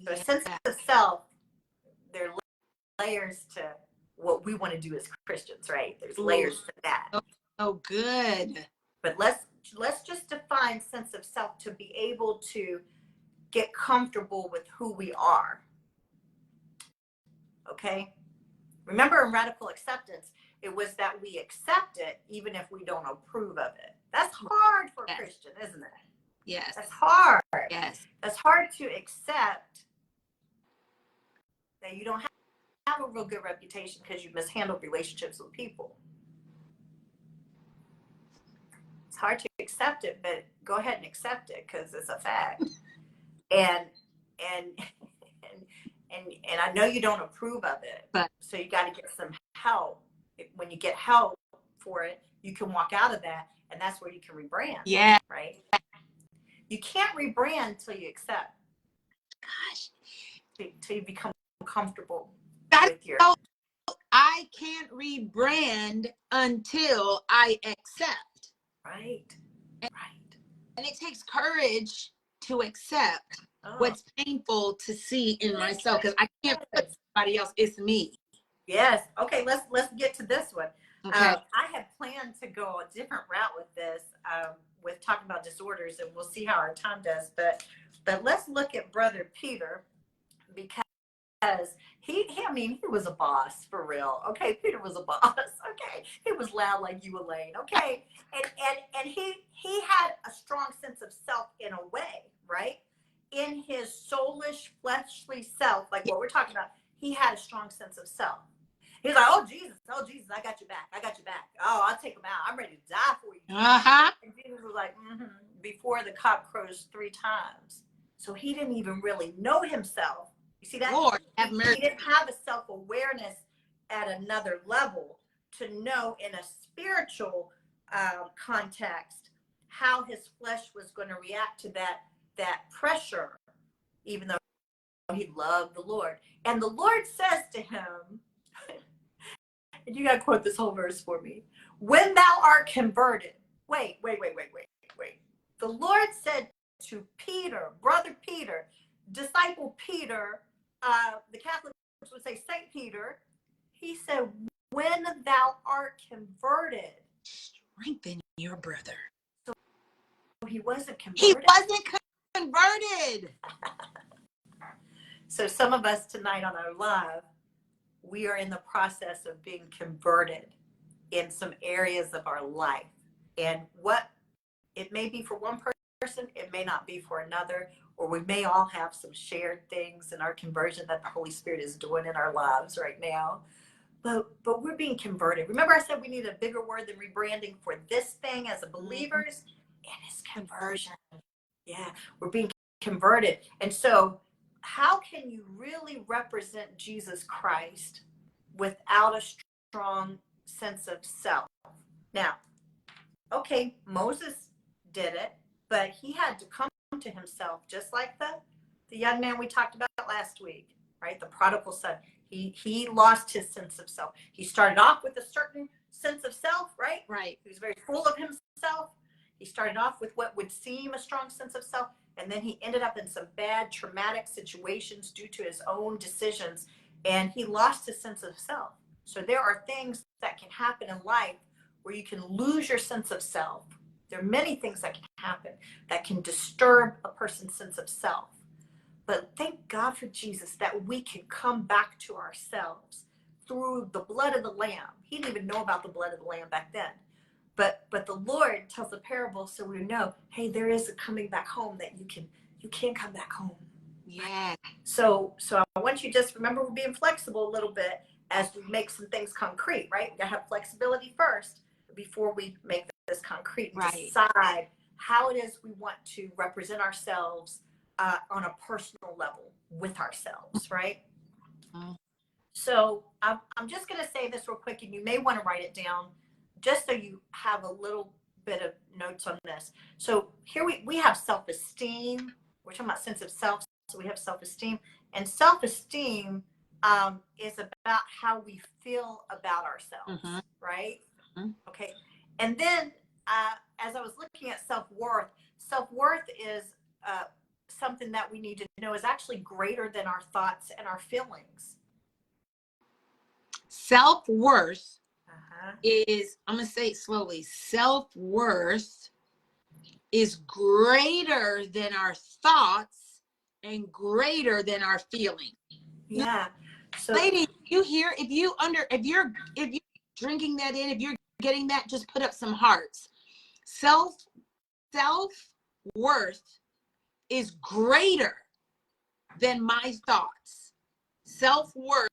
So a sense of self, there are layers to what we want to do as Christians, right? There's layers to that. Oh, good. But let's just define sense of self to be able to get comfortable with who we are. Okay? Remember, in radical acceptance, it was that we accept it even if we don't approve of it. That's hard for a Christian, isn't it? Yes. That's hard. Yes. That's hard to accept that you don't have a real good reputation because you mishandled relationships with people. It's hard to accept it, but go ahead and accept it because it's a fact. And I know you don't approve of it, but so you got to get some help when you get help for it, you can walk out of that, and that's where you can rebrand. Yeah. Right? You can't rebrand until you accept. Gosh. Until you become comfortable That's with your. so, I can't rebrand until I accept. Right. And it takes courage to accept what's painful to see in myself, because I can't put somebody else. It's me. Yes. Okay. Let's get to this one. Okay. I had planned to go a different route with this, with talking about disorders, and we'll see how our time does. But let's look at Brother Peter, because he was a boss for real. Okay, Peter was a boss. Okay, he was loud like you, Alaine. Okay, and he had a strong sense of self in a way, right? In his soulish, fleshly self, like what we're talking about, he had a strong sense of self. He's like, oh Jesus, I got your back. Oh, I'll take him out. I'm ready to die for you. And Jesus was like, before the cock crows 3 times. So he didn't even really know himself. You see that? Lord, have mercy. He didn't have a self-awareness at another level to know in a spiritual context how his flesh was going to react to that pressure, even though he loved the Lord. And the Lord says to him, and you got to quote this whole verse for me. When thou art converted. Wait. The Lord said to Peter, Brother Peter, disciple Peter, the Catholics would say Saint Peter. He said, when thou art converted. Strengthen your brother. So he wasn't converted. He wasn't converted. So some of us tonight on our live, we are in the process of being converted in some areas of our life. And what it may be for one person, it may not be for another, or we may all have some shared things in our conversion that the Holy Spirit is doing in our lives right now. But we're being converted. Remember I said we need a bigger word than rebranding for this thing as a believers? And it's conversion. Yeah, we're being converted. And so how can you really represent Jesus Christ without a strong sense of self? Now, okay, Moses did it, but he had to come to himself, just like the young man we talked about last week, right? The prodigal son. He lost his sense of self. He started off with a certain sense of self, right? Right. He was very full of himself. He started off with what would seem a strong sense of self, and then he ended up in some bad, traumatic situations due to his own decisions, and he lost his sense of self. So there are things that can happen in life where you can lose your sense of self. There are many things that can happen that can disturb a person's sense of self. But thank God for Jesus that we can come back to ourselves through the blood of the Lamb. He didn't even know about the blood of the Lamb back then. But the Lord tells a parable so we know, hey, there is a coming back home that you can come back home. Yeah. So I want you to just remember we're being flexible a little bit as we make some things concrete, right? We gotta have flexibility first before we make this concrete. Right. Decide how it is we want to represent ourselves on a personal level with ourselves, right? Mm-hmm. So I'm just gonna say this real quick, and you may want to write it down just so you have a little bit of notes on this. So here we have self-esteem. We're talking about sense of self. So we have self-esteem, and self-esteem is about how we feel about ourselves, right? Okay. And then as I was looking at self-worth is something that we need to know is actually greater than our thoughts and our feelings. Self-worth is, I'm going to say it slowly, self-worth is greater than our thoughts and greater than our feelings. Yeah. So ladies, you hear, if you're drinking that in, if you're getting that, just put up some hearts. Self-worth is greater than my thoughts. Self-worth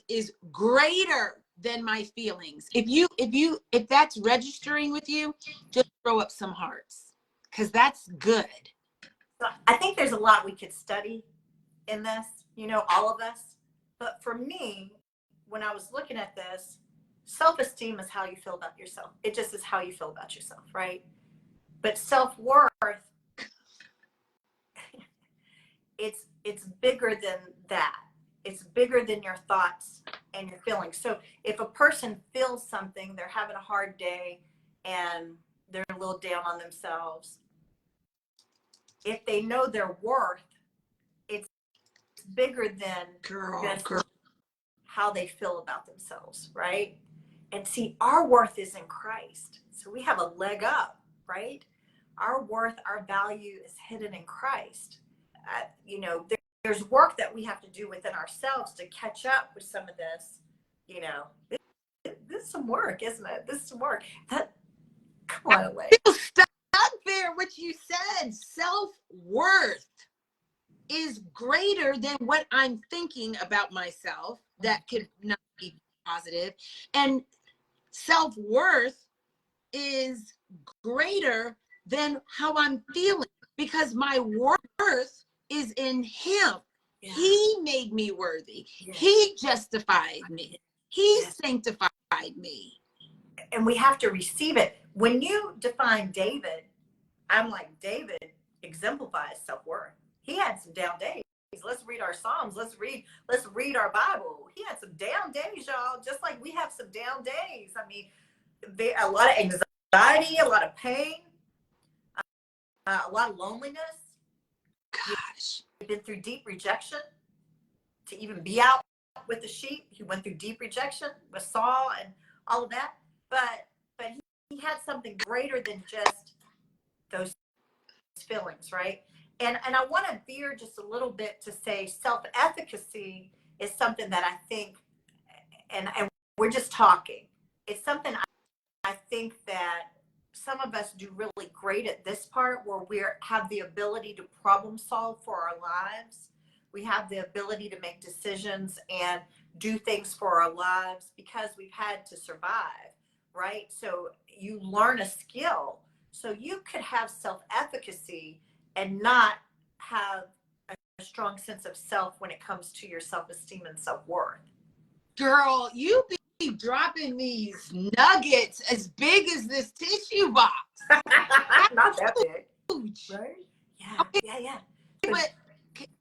is greater than my feelings. If that's registering with you, just throw up some hearts, because that's good. So I think there's a lot we could study in this, all of us. But for me, when I was looking at this, self-esteem is how you feel about yourself. It just is how you feel about yourself, right? But self-worth, it's bigger than that. It's bigger than your thoughts and your feelings. So if a person feels something, they're having a hard day and they're a little down on themselves, if they know their worth, it's bigger than just how they feel about themselves, right? And see, our worth is in Christ. So we have a leg up, right? Our worth, our value is hidden in Christ. You know, there's work that we have to do within ourselves to catch up with some of this. You know, this is some work, isn't it? This is some work. Come on, Alaine. Stop there. What you said, self-worth is greater than what I'm thinking about myself. That could not be positive. And self-worth is greater than how I'm feeling, because my worth is in him. Yeah. He made me worthy. Yeah. He justified me. He sanctified me. And we have to receive it. When you define David, I'm like, David exemplifies self-worth. He had some down days. Let's read our Psalms. Let's read our Bible. He had some down days, y'all, just like we have some down days. I mean, a lot of anxiety, a lot of pain, a lot of loneliness. Gosh. He's been through deep rejection to even be out with the sheep. He went through deep rejection with Saul and all of that. But he had something greater than just those feelings, right? And I want to veer just a little bit to say self-efficacy is something that I think, and we're just talking, it's something I think that some of us do really great at this part, where we have the ability to problem solve for our lives. We have the ability to make decisions and do things for our lives because we've had to survive, right? So you learn a skill. So you could have self-efficacy and not have a strong sense of self when it comes to your self-esteem and self-worth. Girl, you be dropping these nuggets as big as this tissue box. Not that big. Right? Yeah, okay. Yeah. But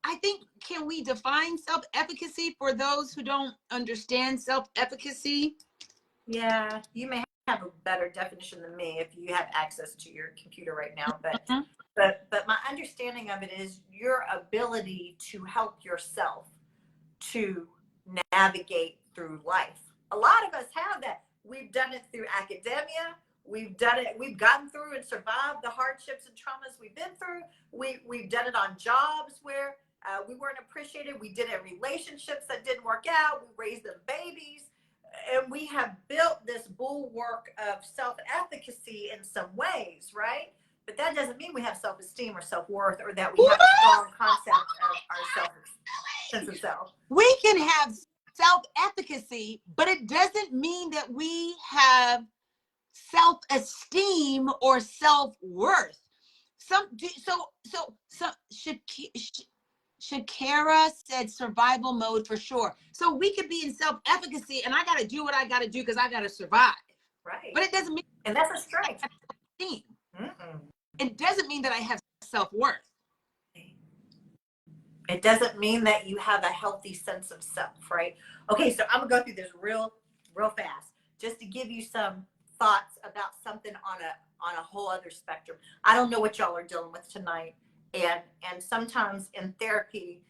I think, can we define self-efficacy for those who don't understand self-efficacy? Yeah, you may have a better definition than me if you have access to your computer right now, but my understanding of it is your ability to help yourself to navigate through life. A lot of us have that. We've done it through academia. We've gotten through and survived the hardships and traumas we've been through. We've done it on jobs where we weren't appreciated. We did it in relationships that didn't work out. We raised them babies. And we have built this bulwark of self-efficacy in some ways, right? But that doesn't mean we have self-esteem or self-worth, or that we have a strong concept of our sense of self. We can have self-efficacy, but it doesn't mean that we have self-esteem or self-worth. Shakira said survival mode for sure. So we could be in self-efficacy, and I got to do what I got to do because I got to survive. Right. But it doesn't mean, and that's a strength. It doesn't mean that I have self-worth. It doesn't mean that you have a healthy sense of self, right? Okay, so I'm gonna go through this real fast, just to give you some thoughts about something on a whole other spectrum. I don't know what y'all are dealing with tonight, and sometimes in therapy,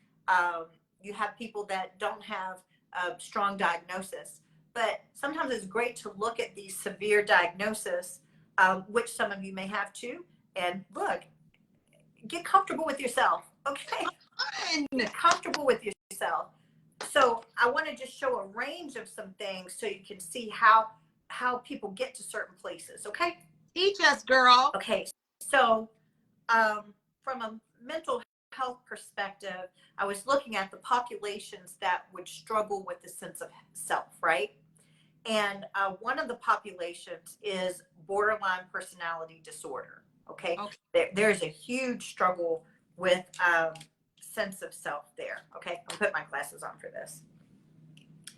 you have people that don't have a strong diagnosis, but sometimes it's great to look at these severe diagnoses, which some of you may have too, and look, get comfortable with yourself, okay? Get comfortable with yourself. So I want to just show a range of some things so you can see how people get to certain places, okay? Teach us, girl. Okay, so from a mental health perspective, I was looking at the populations that would struggle with the sense of self, right? And one of the populations is borderline personality disorder, okay? There's a huge struggle with sense of self there, okay? I'll put my glasses on for this.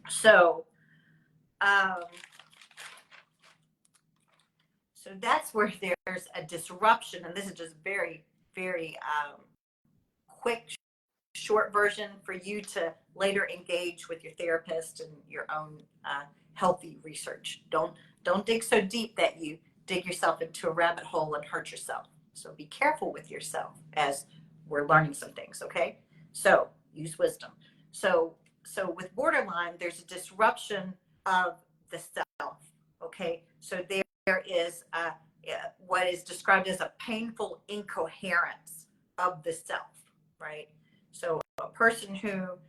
So So that's where there's a disruption. And this is just very, very quick, short version for you to later engage with your therapist and your own healthy research. Don't dig so deep that you dig yourself into a rabbit hole and hurt yourself. So be careful with yourself as we're learning some things, okay? So use wisdom. So with borderline, there's a disruption of the self, okay? So there is what is described as a painful incoherence of the self, right? So a person who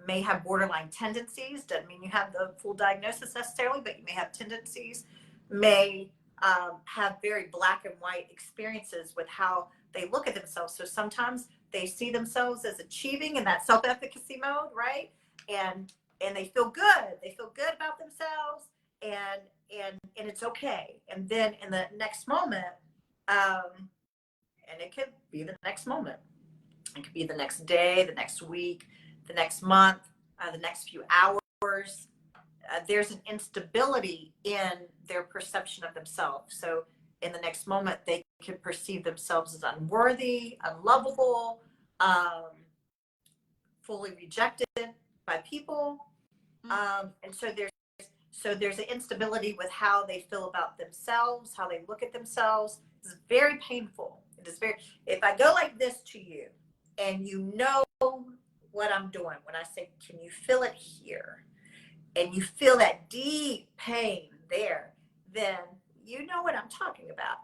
may have borderline tendencies, doesn't mean you have the full diagnosis necessarily, but you may have tendencies, may have very black and white experiences with how they look at themselves. So sometimes they see themselves as achieving in that self-efficacy mode, right? And they feel good. They feel good about themselves, and it's okay. And then in the next moment, and it could be the next moment, it could be the next day, the next week, the next month, the next few hours. There's an instability in their perception of themselves. So in the next moment, they could perceive themselves as unworthy, unlovable, fully rejected by people. And so there's an instability with how they feel about themselves, how they look at themselves. It's very painful. It is very, if I go like this to you and you know what I'm doing, when I say, can you feel it here? And you feel that deep pain there, then you know what I'm talking about.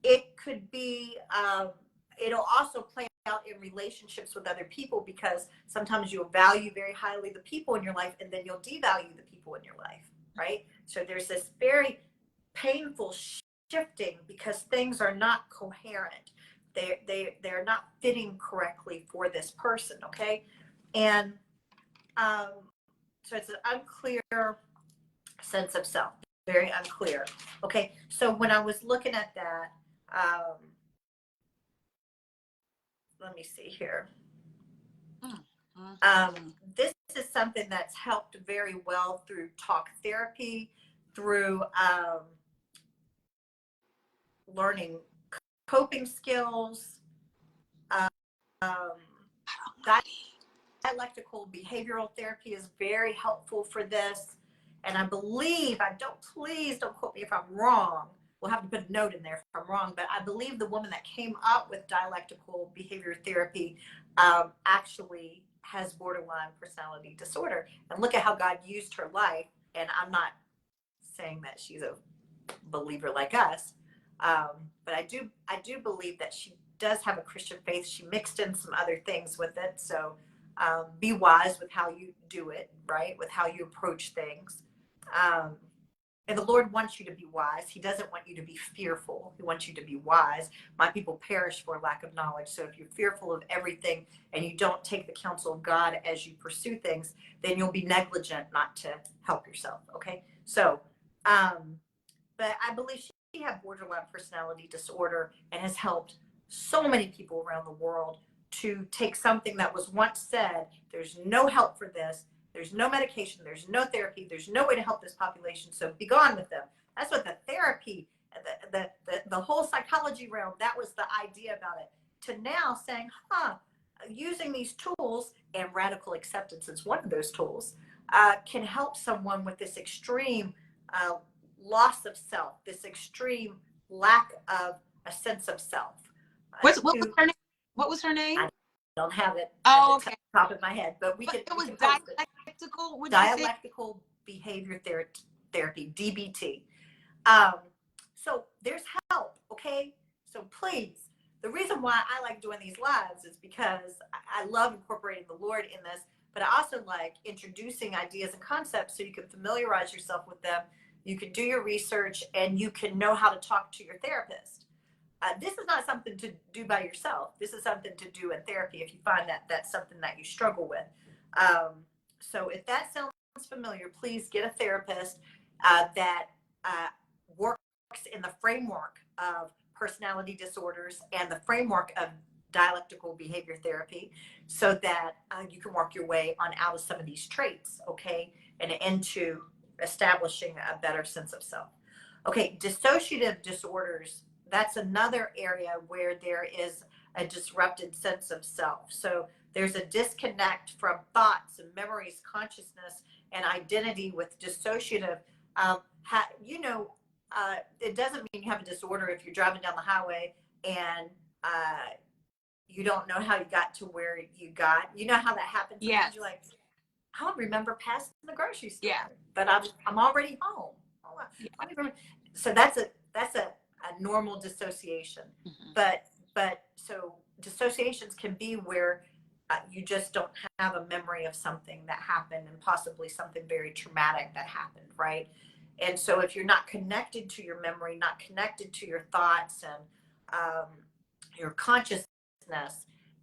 It could be, it'll also play out in relationships with other people, because sometimes you'll value very highly the people in your life, and then you'll devalue the people in your life, right? So there's this very painful shifting because things are not coherent. They're not fitting correctly for this person, okay? And so it's an unclear sense of self, very unclear. Okay, so when I was looking at that, let me see here. This is something that's helped very well through talk therapy, through learning coping skills, dialectical behavioral therapy is very helpful for this. And I believe, please don't quote me if I'm wrong. We'll have to put a note in there if I'm wrong, but I believe the woman that came up with dialectical behavior therapy actually has borderline personality disorder. And look at how God used her life. And I'm not saying that she's a believer like us, but I do believe that she does have a Christian faith. She mixed in some other things with it. So be wise with how you do it, right? With how you approach things. And the Lord wants you to be wise. He doesn't want you to be fearful. He wants you to be wise. My people perish for lack of knowledge. So if you're fearful of everything and you don't take the counsel of God as you pursue things, then you'll be negligent not to help yourself. Okay. So, but I believe she had borderline personality disorder and has helped so many people around the world to take something that was once said, there's no help for this, there's no medication, there's no therapy, there's no way to help this population, so be gone with them. That's what the therapy, the whole psychology realm, that was the idea about it. To now saying, using these tools, and radical acceptance is one of those tools, can help someone with this extreme loss of self, this extreme lack of a sense of self. What was her name? What was her name? I don't have it at the top of my head, but we could. It was dialectical. Dialectical behavior therapy, DBT. So there's help, okay? So please, the reason why I like doing these lives is because I love incorporating the Lord in this, but I also like introducing ideas and concepts so you can familiarize yourself with them. You can do your research and you can know how to talk to your therapist. This is not something to do by yourself. This is something to do in therapy if you find that that's something that you struggle with. So if that sounds familiar, please get a therapist that works in the framework of personality disorders and the framework of dialectical behavior therapy, so that you can work your way on out of some of these traits, okay, and into establishing a better sense of self. Okay, dissociative disorders, that's another area where there is a disrupted sense of self. So there's a disconnect from thoughts and memories, consciousness, and identity with dissociative. You know, it doesn't mean you have a disorder if you're driving down the highway and you don't know how you got to where you got. You know how that happens? Sometimes Yes. you're like, I don't remember passing the grocery store, Yeah. but I'm already home. Oh, Yeah. I don't remember. So that's a normal dissociation. Mm-hmm. But so dissociations can be where you just don't have a memory of something that happened and possibly something very traumatic that happened, right? And so if you're not connected to your memory, not connected to your thoughts and your consciousness,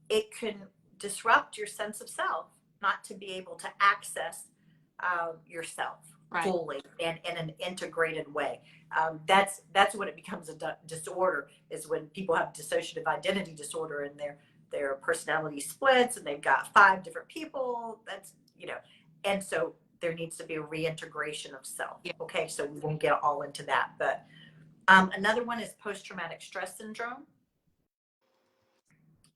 it can disrupt your sense of self, not to be able to access yourself fully and in an integrated way. That's when it becomes a disorder, is when people have dissociative identity disorder and their personality splits and they've got 5 different people. That's, you know, and so there needs to be a reintegration of self. Yeah. Okay, so we won't get all into that, but another one is post-traumatic stress syndrome.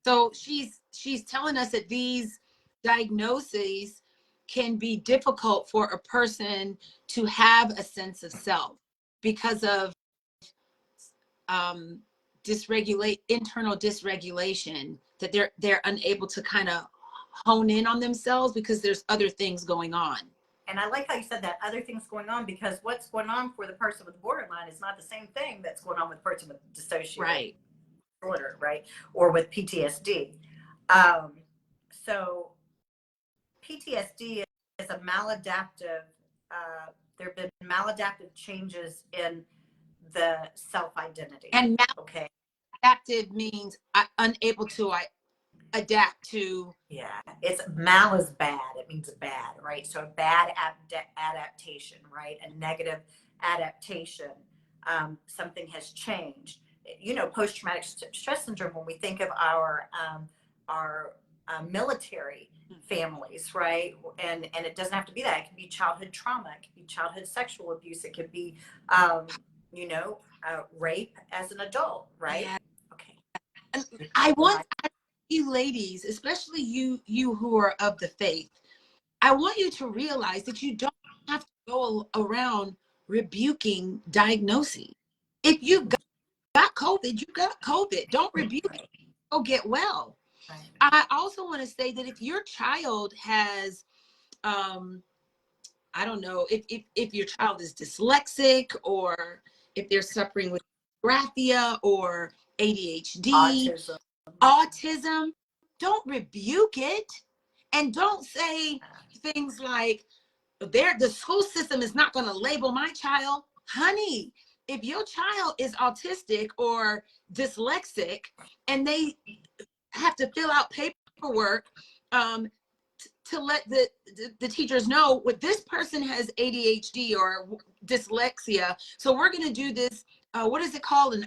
So she's telling us that these diagnoses can be difficult for a person to have a sense of self because of internal dysregulation, that they're unable to kind of hone in on themselves because there's other things going on. And I like how you said that, other things going on, because what's going on for the person with borderline is not the same thing that's going on with the person with dissociative disorder, right? Or with PTSD. So PTSD is a maladaptive, there have been maladaptive changes in the self-identity. And okay, maladaptive means unable to adapt to. Yeah, it's mal is bad. It means bad, right? So a bad adaptation, right? A negative adaptation. Something has changed. You know, post-traumatic stress syndrome. When we think of our military families, right? And it doesn't have to be that. It can be childhood trauma. It can be childhood sexual abuse. It could be, you know, rape as an adult, right? Yeah. Okay. And I want you ladies, especially you who are of the faith, I want you to realize that you don't have to go around rebuking diagnoses. If you got COVID, you got COVID. Don't rebuke it. Go get well. Right. I also want to say that if your child has, I don't know, if your child is dyslexic, or if they're suffering with dysgraphia or ADHD, autism, don't rebuke it, and don't say things like, the school system is not going to label my child. Honey, if your child is autistic or dyslexic and they have to fill out paperwork to let the teachers know, what this person has ADHD or dyslexia, so we're going to do this, what is it called, an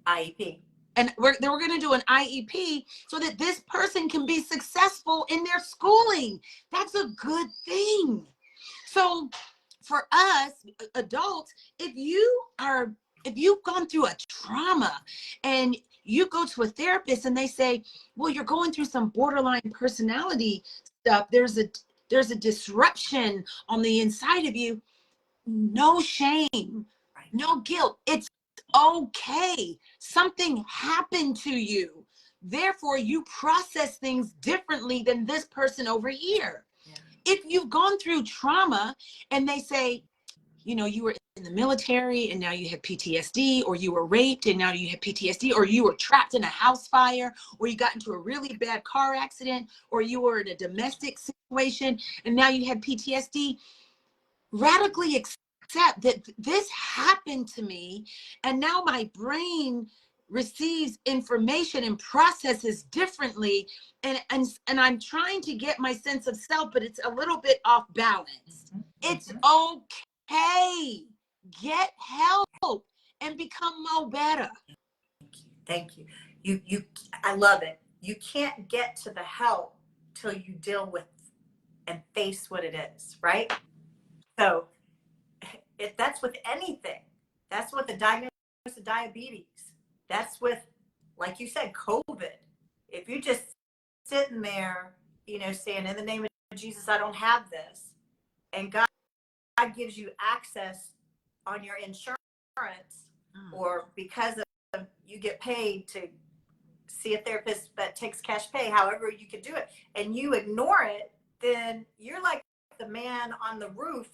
IEP. And we're going to do an IEP so that this person can be successful in their schooling. That's a good thing. So for us adults, if you've gone through a trauma and you go to a therapist and they say, well, you're going through some borderline personality stuff, there's a disruption on the inside of you, no shame, no guilt. It's okay. Something happened to you. Therefore, you process things differently than this person over here. Yeah. If you've gone through trauma and they say, you know, you were in the military and now you have PTSD, or you were raped and now you have PTSD, or you were trapped in a house fire, or you got into a really bad car accident, or you were in a domestic situation and now you have PTSD, radically accept that this happened to me, and now my brain receives information and processes differently, and I'm trying to get my sense of self, but it's a little bit off balance. It's okay. Get help and become more better. Thank you. You I love it. You can't get to the help till you deal with and face what it is, right? So that's with anything. That's with the diagnosis of diabetes. That's with, like you said, COVID. If you're just sitting there, saying, in the name of Jesus, I don't have this, and God gives you access on your insurance, or because of you get paid to see a therapist that takes cash pay, however you could do it, and you ignore it, then you're like the man on the roof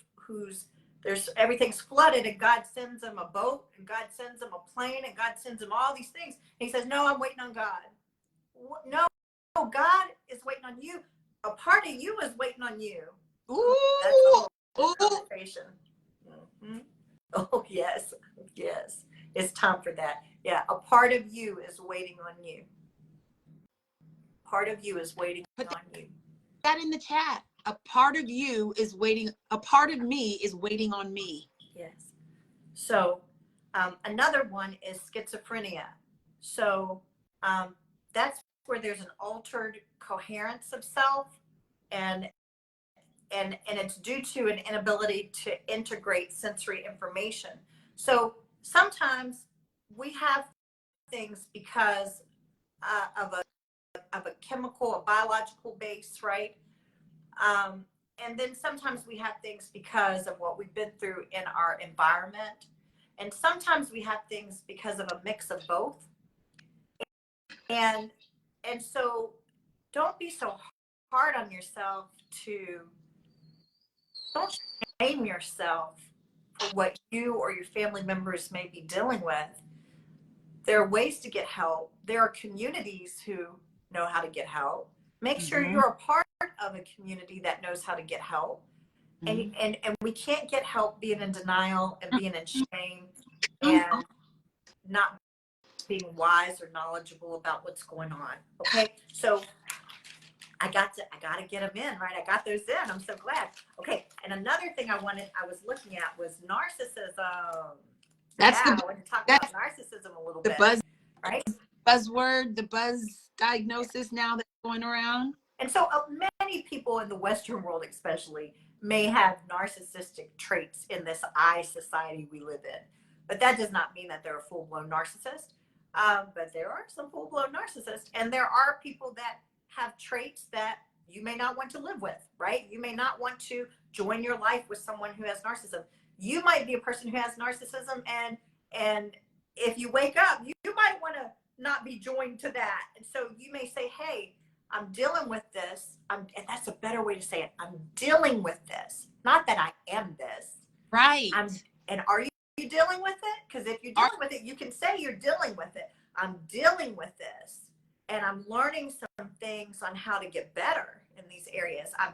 everything's flooded, and God sends him a boat, and God sends him a plane, and God sends him all these things. And he says, no, I'm waiting on God. No, God is waiting on you. A part of you is waiting on you. Ooh. That's a whole conversation. Mm-hmm. Oh, yes. It's time for that. Yeah, a part of you is waiting on you. Part of you is waiting on you. That in the chat. A part of you is waiting. A part of me is waiting on me. Yes. So another one is schizophrenia. So that's where there's an altered coherence of self, and it's due to an inability to integrate sensory information. So sometimes we have things because of a chemical, a biological base, right? And then sometimes we have things because of what we've been through in our environment. And sometimes we have things because of a mix of both. And so don't be so hard on yourself. Don't shame yourself for what you or your family members may be dealing with. There are ways to get help. There are communities who know how to get help. Make sure you're a part of a community that knows how to get help. And we can't get help being in denial and being in shame and not being wise or knowledgeable about what's going on. Okay, so I got to get them in, right? I got those in. I'm so glad. Okay, and another thing I was looking at was narcissism. I want to talk about narcissism a little bit. Right? Buzzword, the buzz diagnosis now that's going around. And so many people in the Western world especially may have narcissistic traits in this I society we live in. But that does not mean that they're a full-blown narcissist. But there are some full-blown narcissists. And there are people that have traits that you may not want to live with, right? You may not want to join your life with someone who has narcissism. You might be a person who has narcissism, and if you wake up, you might want to not be joined to that. And so you may say, hey, I'm dealing with this. And that's a better way to say it. I'm dealing with this. Not that I am this. Right. And are you dealing with it? Because if you're dealing with it, you can say you're dealing with it. I'm dealing with this. And I'm learning some things on how to get better in these areas. I'm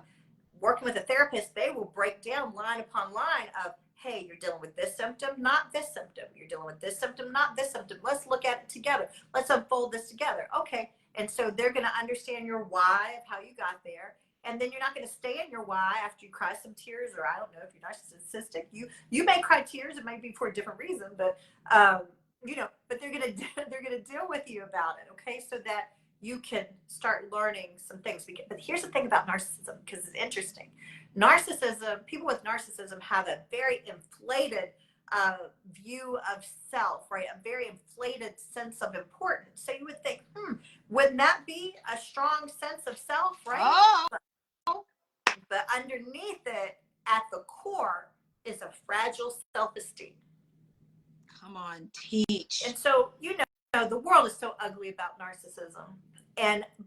working with a therapist. They will break down line upon line of, hey, you're dealing with this symptom, not this symptom. You're dealing with this symptom, not this symptom. Let's look at it together. Let's unfold this together. Okay. And so they're going to understand your why of how you got there. And then you're not going to stay in your why after you cry some tears, or I don't know if you're narcissistic. You may cry tears. It might be for a different reason, but but they're going to deal with you about it. Okay. So that you can start learning some things. But here's the thing about narcissism, because it's interesting. People with narcissism have a very inflated view of self, right? A very inflated sense of importance. So you would think, wouldn't that be a strong sense of self, right? Oh. But underneath it, at the core, is a fragile self-esteem. Come on, teach. And so, the world is so ugly about narcissism.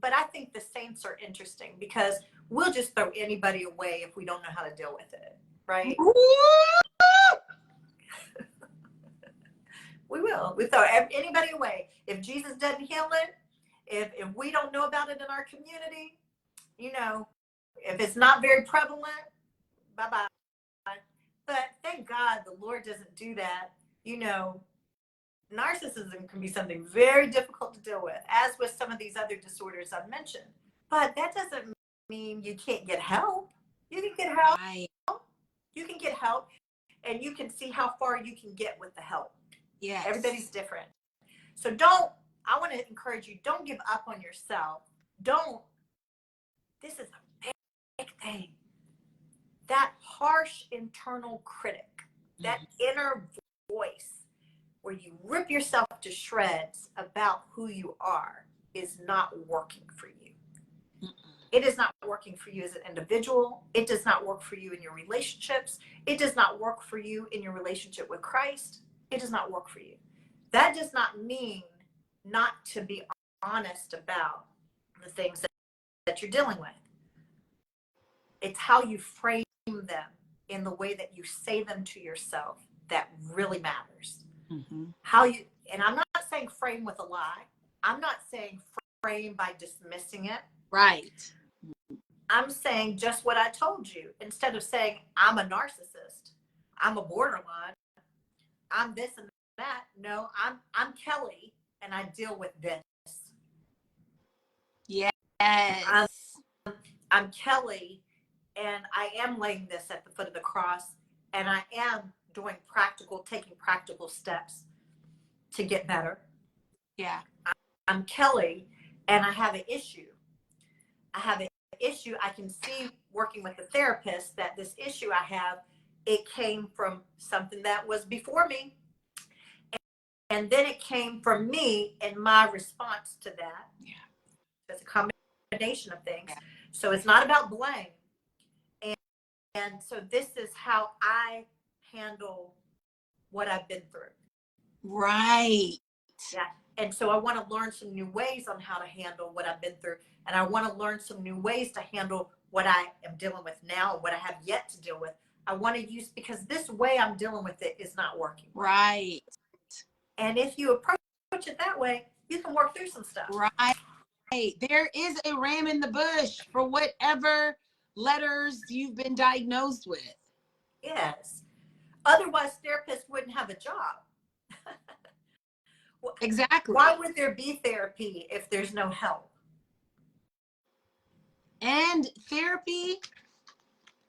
But I think the saints are interesting because we'll just throw anybody away if we don't know how to deal with it, right? We will. We throw anybody away. If Jesus doesn't heal it, if we don't know about it in our community, if it's not very prevalent, bye-bye. But thank God the Lord doesn't do that. Narcissism can be something very difficult to deal with, as with some of these other disorders I've mentioned. But that doesn't mean you can't get help. You can get help. Right. You can get help, and you can see how far you can get with the help. Yes. Everybody's different. So I want to encourage you, don't give up on yourself. This is a big thing. That harsh internal critic, that inner voice where you rip yourself to shreds about who you are is not working for you. It is not working for you as an individual. It does not work for you in your relationships. It does not work for you in your relationship with Christ. It does not work for you. That does not mean not to be honest about the things that you're dealing with. It's how you frame them in the way that you say them to yourself that really matters. Mm-hmm. And I'm not saying frame with a lie. I'm not saying frame by dismissing it. Right. I'm saying just what I told you. Instead of saying I'm a narcissist, I'm a borderline, I'm this and that. No, I'm Kelly and I deal with this. Yes. I'm Kelly and I am laying this at the foot of the cross and I am taking practical steps to get better. Yeah. I'm Kelly and I have an issue. I can see working with the therapist that this issue I have, it came from something that was before me. And then it came from me and my response to that. Yeah. It's a combination of things. Yeah. So it's not about blame. And so this is how I handle what I've been through. Right. Yeah. And so I want to learn some new ways on how to handle what I've been through. And I want to learn some new ways to handle what I am dealing with now, what I have yet to deal with. I want to use, because this way I'm dealing with it is not working. Right. And if you approach it that way, you can work through some stuff. Right. There is a ram in the bush for whatever letters you've been diagnosed with. Yes. Otherwise, therapists wouldn't have a job. Exactly. Why would there be therapy if there's no help? And therapy,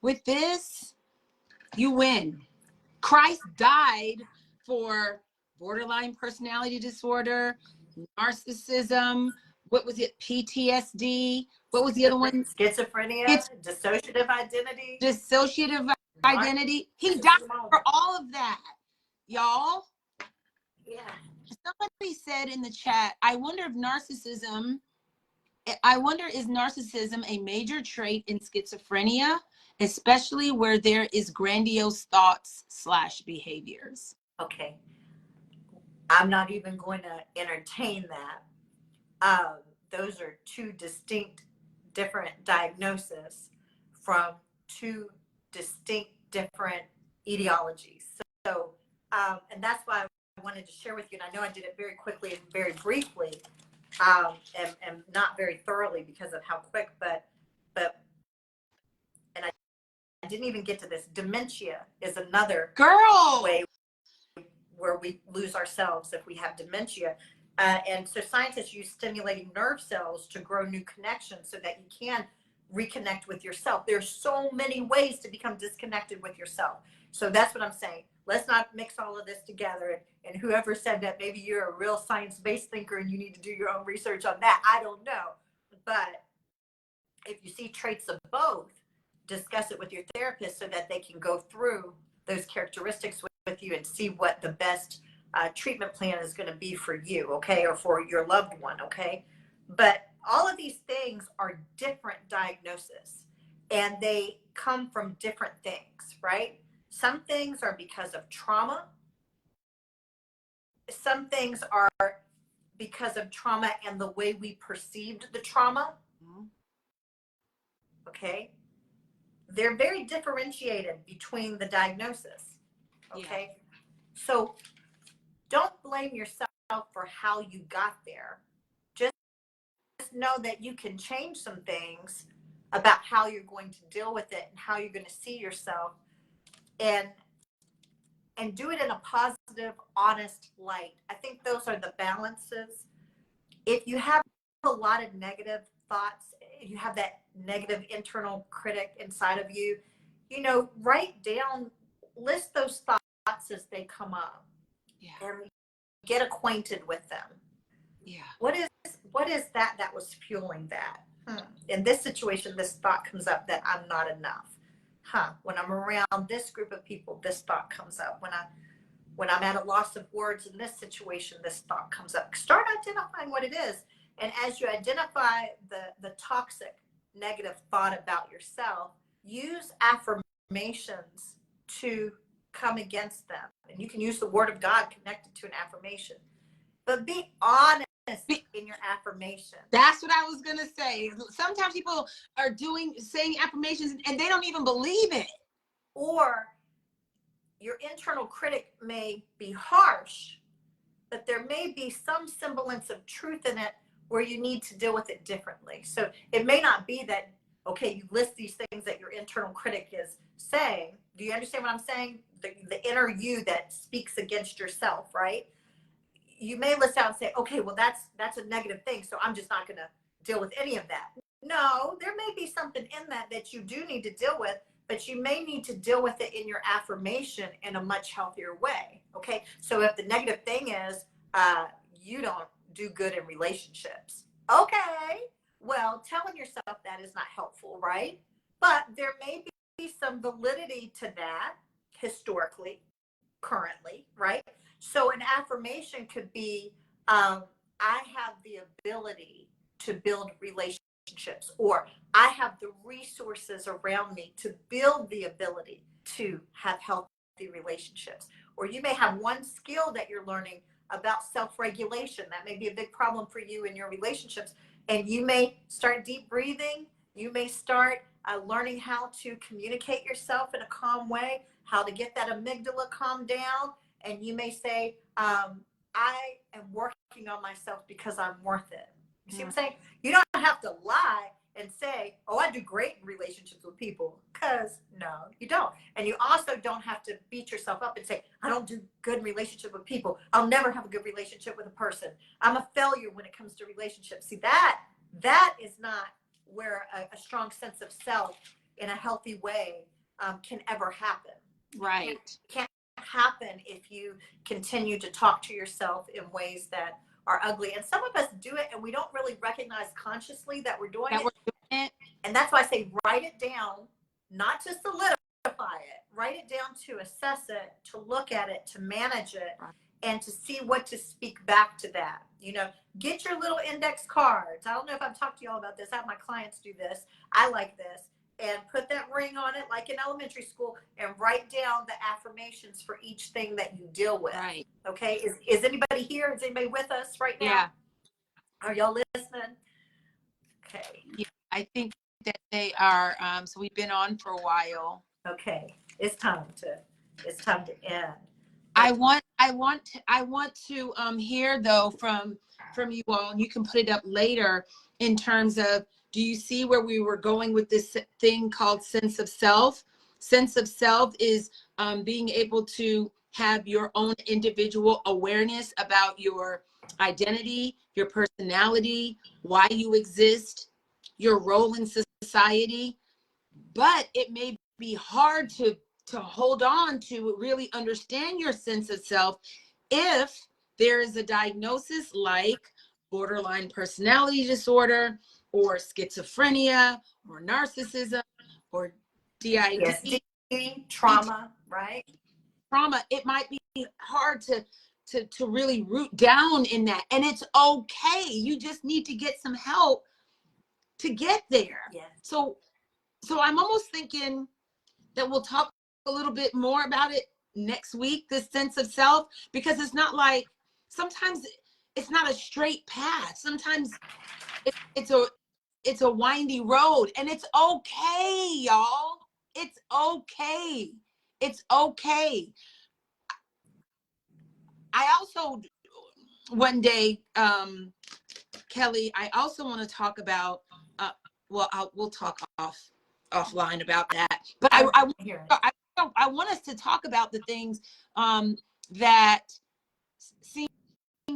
with this, you win. Christ died for borderline personality disorder, narcissism, what was it, PTSD, what was the other one? Schizophrenia, dissociative identity. Dissociative identity. He died for all of that, y'all. Yeah. Somebody said in the chat, is narcissism a major trait in schizophrenia, especially where there is grandiose thoughts / behaviors? Okay. I'm not even going to entertain that. Those are two distinct, different diagnoses from two distinct, different etiologies. So, and that's why I wanted to share with you, and I know I did it very quickly and very briefly, and not very thoroughly because of how quick, but and I didn't even get to this. Dementia is another way where we lose ourselves if we have dementia. And so scientists use stimulating nerve cells to grow new connections so that you can reconnect with yourself. There's so many ways to become disconnected with yourself. So that's what I'm saying. Let's not mix all of this together. And whoever said that, maybe you're a real science-based thinker and you need to do your own research on that. I don't know. But if you see traits of both, discuss it with your therapist so that they can go through those characteristics with you and see what the best treatment plan is going to be for you, okay, or for your loved one, okay? But all of these things are different diagnoses, and they come from different things, right? Some things are because of trauma. Some things are because of trauma and the way we perceived the trauma, okay? They're very differentiated between the diagnosis, okay? Yeah. So don't blame yourself for how you got there. Just know that you can change some things about how you're going to deal with it and how you're going to see yourself, and do it in a positive, honest light. I think those are the balances. If you have a lot of negative thoughts, you have that negative internal critic inside of you, write down, list those thoughts as they come up. Yeah. And get acquainted with them. Yeah. What is that was fueling that? In this situation, this thought comes up that I'm not enough. When I'm around this group of people, this thought comes up. when I'm at a loss of words in this situation, this thought comes up. Start identifying what it is. And as you identify the toxic negative thought about yourself, use affirmations to come against them. And you can use the word of God connected to an affirmation. But be honest in your affirmation. That's what I was going to say. Sometimes people are saying affirmations and they don't even believe it. Or your internal critic may be harsh, but there may be some semblance of truth in it where you need to deal with it differently. So it may not be that, okay, you list these things that your internal critic is saying. Do you understand what I'm saying? The inner you that speaks against yourself, right? You may list out and say, okay, well, that's a negative thing, so I'm just not going to deal with any of that. No, there may be something in that you do need to deal with, but you may need to deal with it in your affirmation in a much healthier way. Okay. So if the negative thing is, you don't do good in relationships. Okay. Well, telling yourself that is not helpful, right? But there may be some validity to that historically, currently, right? So an affirmation could be, I have the ability to build relationships, or I have the resources around me to build the ability to have healthy relationships. Or you may have one skill that you're learning about self-regulation. That may be a big problem for you in your relationships. And you may start deep breathing. You may start learning how to communicate yourself in a calm way, how to get that amygdala calmed down. And you may say, I am working on myself because I'm worth it. You see what I'm saying? You don't have to lie and say, oh, I do great in relationships with people, because no, you don't. And you also don't have to beat yourself up and say, I don't do good in relationship with people. I'll never have a good relationship with a person. I'm a failure when it comes to relationships. See, that is not where a strong sense of self in a healthy way can ever happen. Right. It can't happen if you continue to talk to yourself in ways that are ugly. And some of us do it and we don't really recognize consciously that we're doing it. And that's why I say write it down, not to solidify it. Write it down to assess it, to look at it, to manage it, and to see what to speak back to that. You know, get your little index cards. I don't know if I've talked to y'all about this. I have my clients do this. I like this. And put that ring on it like in elementary school and write down the affirmations for each thing that you deal with. Right. Okay. Is anybody here? Is anybody with us right now? Yeah. Are y'all listening? Okay. Yeah, I think that they are. So we've been on for a while. Okay. It's time to end. I want to hear though from you all, and you can put it up later in terms of, do you see where we were going with this thing called sense of self? Sense of self is being able to have your own individual awareness about your identity, your personality, why you exist, your role in society. But it may be hard to hold on to really understand your sense of self if there is a diagnosis like borderline personality disorder or schizophrenia or narcissism or DID. Yes, trauma, right? Trauma. It might be hard to really root down in that. And it's okay. You just need to get some help to get there. Yes. So I'm almost thinking that we'll talk a little bit more about it next week, this sense of self, because it's not like, sometimes it's not a straight path. Sometimes it's a windy road, and it's okay, y'all. It's okay. It's okay. I also, one day, Kelly, I also want to talk about, we'll talk offline about that. But I want us to talk about the things that seem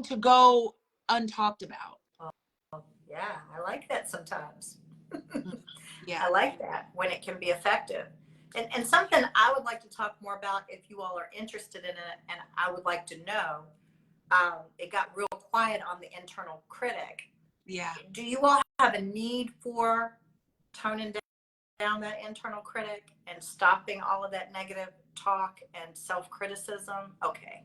to go untalked about. Yeah, I like that sometimes. Yeah, I like that when it can be effective. And something I would like to talk more about if you all are interested in it, and I would like to know, it got real quiet on the internal critic. Yeah. Do you all have a need for tone and down that internal critic and stopping all of that negative talk and self-criticism. Okay.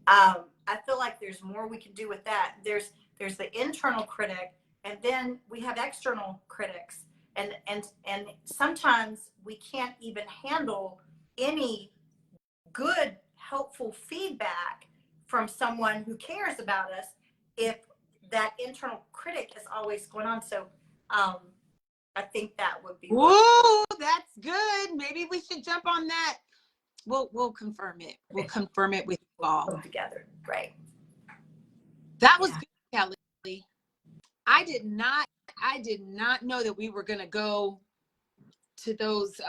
I feel like there's more we can do with that. There's the internal critic, and then we have external critics, and sometimes we can't even handle any good, helpful feedback from someone who cares about us if that internal critic is always going on. So I think that would be. Whoa, that's good. Maybe we should jump on that. We'll confirm it. We'll confirm it with you all. Come together. Right. That was good, Kelly. I did not know that we were gonna go to those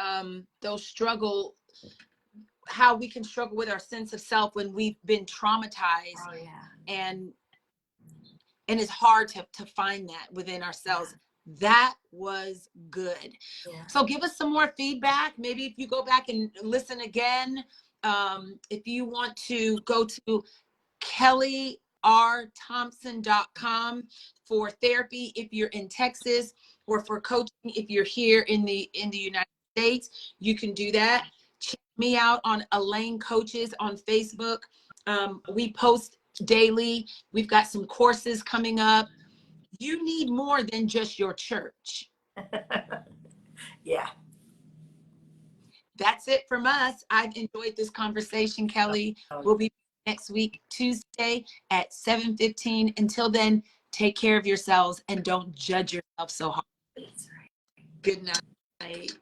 how we can struggle with our sense of self when we've been traumatized. Oh yeah. And it's hard to find that within ourselves. Yeah. That was good. Yeah. So give us some more feedback. Maybe if you go back and listen again, if you want to go to kellyrthompson.com for therapy if you're in Texas, or for coaching if you're here in the United States, you can do that. Check me out on Alaine Coaches on Facebook. We post daily. We've got some courses coming up. You need more than just your church. Yeah. That's it from us. I've enjoyed this conversation, Kelly. We'll be next week, Tuesday at 7:15. Until then, take care of yourselves and don't judge yourself so hard. Good night.